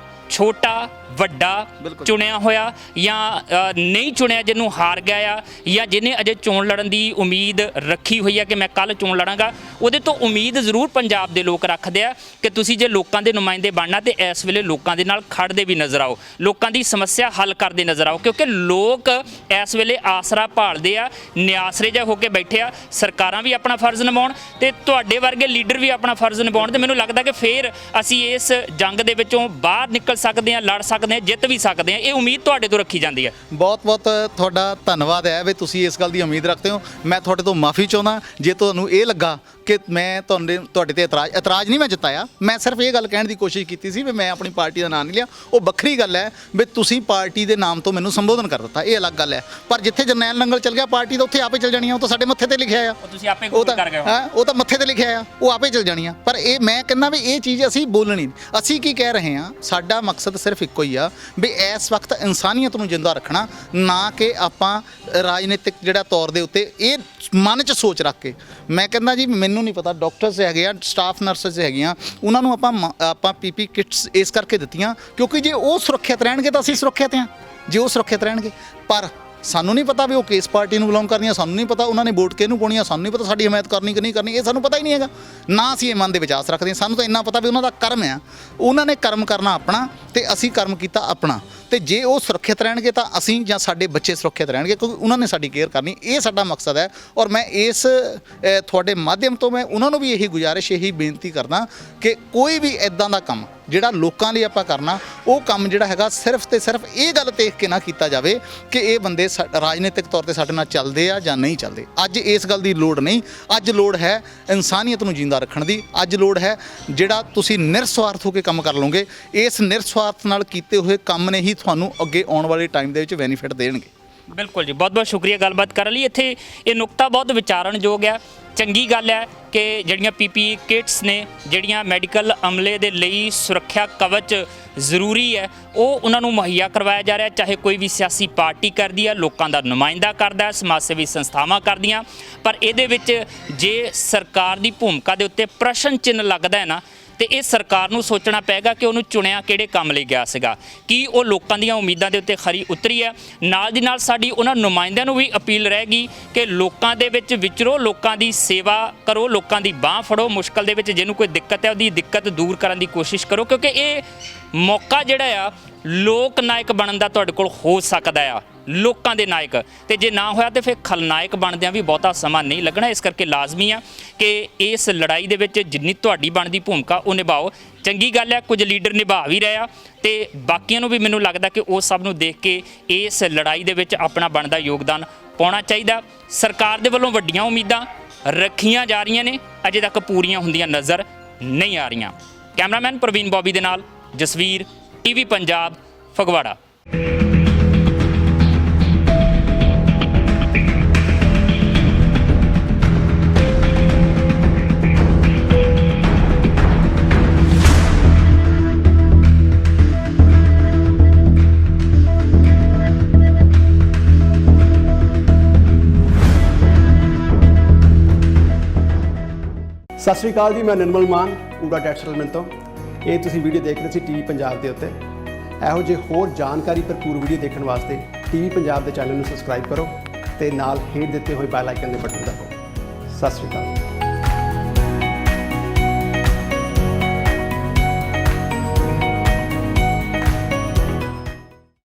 ਛੋਟਾ ਵੱਡਾ ਚੁਣਿਆ ਹੋਇਆ ਜਾਂ ਨਹੀਂ ਚੁਣਿਆ, ਜਿਹਨੂੰ ਹਾਰ ਗਿਆ ਆ ਜਾਂ ਜਿਹਨੇ ਅਜੇ ਚੋਣ ਲੜਨ ਦੀ ਉਮੀਦ ਰੱਖੀ ਹੋਈ ਆ ਕਿ ਮੈਂ ਕੱਲ ਚੋਣ ਲੜਾਂਗਾ, ਉਹਦੇ ਤੋਂ ਉਮੀਦ ਜ਼ਰੂਰ ਪੰਜਾਬ ਦੇ ਲੋਕ ਰੱਖਦੇ ਆ ਕਿ ਤੁਸੀਂ ਜੇ ਲੋਕਾਂ ਦੇ ਨੁਮਾਇੰਦੇ ਬਣਨਾ ਤੇ ਇਸ ਵੇਲੇ ਲੋਕਾਂ ਦੇ ਨਾਲ ਖੜਦੇ ਵੀ ਨਜ਼ਰ ਆਓ, ਲੋਕਾਂ ਦੀ ਸਮੱਸਿਆ ਹੱਲ ਕਰਦੇ ਨਜ਼ਰ ਆਓ, ਕਿਉਂਕਿ ਲੋਕ ਇਸ ਵੇਲੇ ਆਸਰਾ ਭਾਲਦੇ ਆ, ਨਿਆਸਰੇ ਜਿਹਾ ਹੋ ਕੇ ਬੈਠੇ ਆ। ਸਰਕਾਰਾਂ ਵੀ ਆਪਣਾ ਫਰਜ਼ ਨਿਭਾਉਣ ਤੇ ਤੁਹਾਡੇ ਵਰਗੇ ਲੀਡਰ ਵੀ ਆਪਣਾ ਫਰਜ਼ ਨਿਭਾਉਣ, ਤੇ ਮੈਨੂੰ ਲੱਗਦਾ ਕਿ ਫਿਰ ਅਸੀਂ ਇਸ ਜੰਗ ਦੇ ਵਿੱਚੋਂ ਬਾਹਰ ਨਿਕਲ ਸਕਦੇ ਹਾਂ, ਲੜ ਸਕਦੇ ਹਾਂ, ਜਿੱਤ ਵੀ ਸਕਦੇ ਹਾਂ। ਇਹ ਉਮੀਦ ਤੁਹਾਡੇ ਤੋਂ ਰੱਖੀ ਜਾਂਦੀ ਹੈ। ਬਹੁਤ ਬਹੁਤ ਤੁਹਾਡਾ ਧੰਨਵਾਦ ਹੈ ਵੀ ਤੁਸੀਂ ਇਸ ਗੱਲ ਦੀ ਉਮੀਦ ਰੱਖਦੇ ਹੋ। ਮੈਂ ਤੁਹਾਡੇ ਤੋਂ ਮਾਫੀ ਚਾਹੁੰਦਾ ਜੇ ਤੁਹਾਨੂੰ ਇਹ ਲੱਗਾ ਕਿ ਮੈਂ ਤੁਹਾਡੇ ਤੇ ਇਤਰਾਜ਼ ਨਹੀਂ ਮੈਂ ਜਤਾਇਆ। ਮੈਂ ਸਿਰਫ ਇਹ ਗੱਲ ਕਹਿਣ ਦੀ ਕੋਸ਼ਿਸ਼ ਕੀਤੀ ਸੀ ਵੀ ਮੈਂ ਆਪਣੀ ਪਾਰਟੀ ਦਾ ਨਾਮ ਨਹੀਂ ਲਿਆ। ਉਹ ਵੱਖਰੀ ਗੱਲ ਹੈ ਵੀ ਤੁਸੀਂ ਪਾਰਟੀ ਦੇ ਨਾਮ ਤੋਂ ਮੈਨੂੰ ਸੰਬੋਧਨ ਕਰ ਦਿੱਤਾ, ਇਹ ਅਲੱਗ ਗੱਲ ਹੈ। ਪਰ ਜਿੱਥੇ ਜਰਨੈਲ ਨੰਗਲ ਚੱਲ ਗਿਆ ਪਾਰਟੀ ਤਾਂ ਉੱਥੇ ਆਪੇ ਚੱਲ ਜਾਣੀ ਆ, ਉਹ ਤਾਂ ਸਾਡੇ ਮੱਥੇ ਤੇ ਲਿਖਿਆ ਆ, ਤੁਸੀਂ ਆਪੇ ਕਰ ਗਏ ਹੋ, ਉਹ ਤਾਂ ਮੱਥੇ ਤੇ ਲਿਖਿਆ ਆ, ਉਹ ਆਪੇ ਚੱਲ ਜਾਣੀ ਆ। ਪਰ ਇਹ ਮੈਂ ਕਹਿੰਦਾ ਵੀ ਇਹ ਚੀਜ਼ ਅਸੀਂ ਬੋਲਣੀ, ਅਸੀਂ ਕੀ ਕਹਿ ਰਹੇ ਹਾਂ, ਸਾਡਾ ਮਕਸਦ ਸਿਰਫ ਇੱਕੋ ਹੀ ਆ ਵੀ ਇਸ ਵਕਤ ਇਨਸਾਨੀਅਤ ਨੂੰ ਜਿੰਦਾ ਰੱਖਣਾ, ਨਾ ਕਿ ਆਪਾਂ ਰਾਜਨੀਤਿਕ ਜਿਹੜਾ ਤੌਰ ਦੇ ਉੱਤੇ ਇਹ ਮਨ 'ਚ ਸੋਚ ਰੱਖ ਕੇ। ਮੈਂ ਕਹਿੰਦਾ ਜੀ ਮੈਨੂੰ ਨਹੀਂ ਪਤਾ, ਡਾਕਟਰਸ ਹੈਗੇ ਆ, ਸਟਾਫ ਨਰਸਿਸ ਹੈਗੀਆਂ, ਉਹਨਾਂ ਨੂੰ ਆਪਾਂ PP ਕਿਟਸ ਇਸ ਕਰਕੇ ਦਿੱਤੀਆਂ ਕਿਉਂਕਿ ਜੇ ਉਹ ਸੁਰੱਖਿਅਤ ਰਹਿਣਗੇ ਤਾਂ ਅਸੀਂ ਸੁਰੱਖਿਅਤ ਹਾਂ, ਜੇ ਉਹ ਸੁਰੱਖਿਅਤ ਰਹਿਣਗੇ। ਪਰ ਸਾਨੂੰ ਨਹੀਂ ਪਤਾ ਵੀ ਉਹ ਕਿਸ ਪਾਰਟੀ ਨੂੰ ਬਿਲੋਂਗ ਕਰਦੀਆਂ, ਸਾਨੂੰ ਨਹੀਂ ਪਤਾ ਉਹਨਾਂ ਨੇ ਵੋਟ ਕਿਹਨੂੰ ਪਾਉਣੀ ਆ, ਸਾਨੂੰ ਨਹੀਂ ਪਤਾ ਸਾਡੀ ਹਮਾਇਤ ਕਰਨੀ ਕਿ ਨਹੀਂ ਕਰਨੀ, ਇਹ ਸਾਨੂੰ ਪਤਾ ਹੀ ਨਹੀਂ ਹੈਗਾ। ਨਾ ਅਸੀਂ ਇਹ ਮਨ ਦੇ ਵਿੱਚ ਆਸ ਰੱਖਦੇ ਹਾਂ, ਸਾਨੂੰ ਤਾਂ ਇੰਨਾ ਪਤਾ ਵੀ ਉਹਨਾਂ ਦਾ ਕਰਮ ਆ, ਉਹਨਾਂ ਨੇ ਕਰਮ ਕਰਨਾ ਆਪਣਾ ਤੇ ਅਸੀਂ ਕਰਮ ਕੀਤਾ ਆਪਣਾ। ਤੇ ਜੇ ਉਹ ਸੁਰੱਖਿਅਤ ਰਹਿਣਗੇ ਤਾਂ ਅਸੀਂ ਜਾਂ ਸਾਡੇ ਬੱਚੇ ਸੁਰੱਖਿਅਤ ਰਹਿਣਗੇ, ਕਿਉਂਕਿ ਉਹਨਾਂ ਨੇ ਸਾਡੀ ਕੇਅਰ ਕਰਨੀ। ਇਹ ਸਾਡਾ ਮਕਸਦ ਹੈ। ਔਰ ਮੈਂ ਇਸ ਤੁਹਾਡੇ ਮਾਧਿਅਮ ਤੋਂ ਮੈਂ ਉਹਨਾਂ ਨੂੰ ਵੀ ਇਹੀ ਗੁਜ਼ਾਰਿਸ਼, ਇਹੀ ਬੇਨਤੀ ਕਰਦਾ ਕਿ ਕੋਈ ਵੀ ਇੱਦਾਂ ਦਾ ਕੰਮ ਜਿਹੜਾ ਲੋਕਾਂ ਲਈ ਆਪਾਂ ਕਰਨਾ, ਉਹ ਕੰਮ ਜਿਹੜਾ ਹੈਗਾ ਸਿਰਫ ਤੇ ਸਿਰਫ ਇਹ ਗੱਲ ਦੇਖ ਕੇ ਨਾ ਕੀਤਾ ਜਾਵੇ ਕਿ ਇਹ ਬੰਦੇ ਰਾਜਨੀਤਿਕ ਤੌਰ ਤੇ ਸਾਡੇ ਨਾਲ ਚੱਲਦੇ ਆ ਜਾਂ ਨਹੀਂ ਚੱਲਦੇ। ਅੱਜ ਇਸ ਗੱਲ ਦੀ ਲੋੜ ਨਹੀਂ, ਅੱਜ ਲੋੜ ਹੈ ਇਨਸਾਨੀਅਤ ਨੂੰ ਜਿੰਦਾ ਰੱਖਣ ਦੀ। ਅੱਜ ਲੋੜ ਹੈ ਜਿਹੜਾ ਤੁਸੀਂ ਨਿਰਸਵਾਰਥ ਹੋ ਕੇ ਕੰਮ ਕਰ ਲਓਗੇ, ਇਸ ਨਿਰਸਵਾਰਥ ਨਾਲ ਕੀਤੇ ਹੋਏ ਕੰਮ ਨੇ ਹੀ ਤੁਹਾਨੂੰ ਅੱਗੇ ਆਉਣ ਵਾਲੇ ਟਾਈਮ ਦੇ ਵਿੱਚ ਬੈਨੀਫਿਟ ਦੇਣਗੇ। ਬਿਲਕੁਲ ਜੀ, ਬਹੁਤ ਬਹੁਤ ਸ਼ੁਕਰੀਆ ਗੱਲਬਾਤ ਕਰਨ ਲਈ। ਇੱਥੇ ਇਹ ਨੁਕਤਾ ਬਹੁਤ ਵਿਚਾਰਨਯੋਗ ਹੈ। ਚੰਗੀ ਗੱਲ ਹੈ ਕਿ ਜਿਹੜੀਆਂ PPE ਕਿਟਸ ਨੇ, ਜਿਹੜੀਆਂ ਮੈਡੀਕਲ ਅਮਲੇ ਦੇ ਲਈ ਸੁਰੱਖਿਆ ਕਵਚ ਜ਼ਰੂਰੀ ਹੈ, ਉਹ ਉਹਨਾਂ ਨੂੰ ਮੁਹੱਈਆ ਕਰਵਾਇਆ ਜਾ ਰਿਹਾ। ਚਾਹੇ ਕੋਈ ਵੀ ਸਿਆਸੀ ਪਾਰਟੀ ਕਰਦੀ ਹੈ, ਲੋਕਾਂ ਦਾ ਨੁਮਾਇੰਦਾ ਕਰਦਾ ਹੈ, ਸਮਾਜ ਸੇਵੀ ਸੰਸਥਾਵਾਂ ਕਰਦੀਆਂ, ਪਰ ਇਹਦੇ ਵਿੱਚ ਜੇ ਸਰਕਾਰ ਦੀ ਭੂਮਿਕਾ ਦੇ ਉੱਤੇ ਪ੍ਰਸ਼ਨ ਚਿੰਨ੍ਹ ਲੱਗਦਾ ਹੈ ਨਾ, ਤੇ ਇਹ ਸਰਕਾਰ ਨੂੰ ਸੋਚਣਾ ਪਏਗਾ ਕਿ ਉਹਨੂੰ ਚੁਣਿਆ ਕਿਹੜੇ ਕੰਮ ਲਈ ਗਿਆ ਸੀਗਾ, ਕੀ ਉਹ ਲੋਕਾਂ ਦੀਆਂ ਉਮੀਦਾਂ ਦੇ ਉੱਤੇ ਖਰੀ ਉਤਰੀ ਹੈ। ਨਾਲ ਦੀ ਨਾਲ ਸਾਡੀ ਉਹਨਾਂ ਨੁਮਾਇੰਦਿਆਂ ਨੂੰ ਵੀ ਅਪੀਲ ਰਹੇਗੀ ਕਿ ਲੋਕਾਂ ਦੇ ਵਿੱਚ ਵਿਚਰੋ, ਲੋਕਾਂ ਦੀ ਸੇਵਾ ਕਰੋ, ਲੋਕਾਂ ਦੀ ਬਾਹ ਫੜੋ, ਮੁਸ਼ਕਲ ਦੇ ਵਿੱਚ ਜਿਹਨੂੰ ਕੋਈ ਦਿੱਕਤ ਹੈ ਉਹਦੀ ਦਿੱਕਤ ਦੂਰ ਕਰਨ ਦੀ ਕੋਸ਼ਿਸ਼ ਕਰੋ, ਕਿਉਂਕਿ ਇਹ ਮੌਕਾ ਜਿਹੜਾ ਆ ਲੋਕ ਨਾਇਕ ਬਣਨ ਦਾ ਤੁਹਾਡੇ ਕੋਲ ਹੋ ਸਕਦਾ ਆ, ਲੋਕਾਂ ਦੇ ਨਾਇਕ। ਤੇ ਜੇ ਨਾ ਹੋਇਆ ਤੇ ਫਿਰ ਖਲਨਾਇਕ ਬਣਦਿਆਂ ਵੀ ਬਹੁਤਾ ਸਮਾਂ ਨਹੀਂ ਲੱਗਣਾ। ਇਸ ਕਰਕੇ ਲਾਜ਼ਮੀ ਆ ਕਿ ਇਸ ਲੜਾਈ ਦੇ ਵਿੱਚ ਜਿੰਨੀ ਤੁਹਾਡੀ ਬਣਦੀ ਭੂਮਿਕਾ ਉਹ ਨਿਭਾਓ। ਚੰਗੀ ਗੱਲ ਹੈ, ਕੁਝ ਲੀਡਰ ਨਿਭਾ ਵੀ ਰਹੇ ਆ ਤੇ ਬਾਕੀਆਂ ਨੂੰ ਵੀ ਮੈਨੂੰ ਲੱਗਦਾ ਕਿ ਉਹ ਸਭ ਨੂੰ ਦੇਖ ਕੇ ਇਸ ਲੜਾਈ ਦੇ ਵਿੱਚ ਆਪਣਾ ਬਣਦਾ ਯੋਗਦਾਨ ਪਾਉਣਾ ਚਾਹੀਦਾ। ਸਰਕਾਰ ਦੇ ਵੱਲੋਂ ਵੱਡੀਆਂ ਉਮੀਦਾਂ ਰੱਖੀਆਂ ਜਾ ਰਹੀਆਂ ਨੇ, ਅਜੇ ਤੱਕ ਪੂਰੀਆਂ ਹੁੰਦੀਆਂ ਨਜ਼ਰ ਨਹੀਂ ਆ ਰਹੀਆਂ। ਕੈਮਰਾਮੈਨ ਪ੍ਰਵੀਨ ਬੋਬੀ ਦੇ ਨਾਲ ਜਸਵੀਰ, ਟੀਵੀ ਪੰਜਾਬ, ਫਗਵਾੜਾ। ਸਤਿ ਸ਼੍ਰੀ ਅਕਾਲ ਜੀ, ਮੈਂ ਨਿਰਮਲ ਮਾਨ ਊੜਾ ਟੈਕਸ ਸੈਟਲਮੈਂਟ ਤੋਂ। ਇਹ ਤੁਸੀਂ ਵੀਡੀਓ ਦੇਖ ਰਹੇ ਸੀ ਟੀਵੀ ਪੰਜਾਬ ਦੇ ਉੱਤੇ। ਇਹੋ ਜਿਹੇ ਹੋਰ ਜਾਣਕਾਰੀ ਭਰਪੂਰ ਵੀਡੀਓ ਦੇਖਣ ਵਾਸਤੇ ਟੀਵੀ ਪੰਜਾਬ ਦੇ ਚੈਨਲ ਨੂੰ ਸਬਸਕ੍ਰਾਈਬ ਕਰੋ ਤੇ ਨਾਲ ਹੇਠ ਦਿੱਤੇ ਹੋਏ ਬੈਲ ਆਈਕਨ ਦੇ ਬਟਨ ਦਬਾਓ। ਸਤਿ ਸ਼੍ਰੀ ਅਕਾਲ।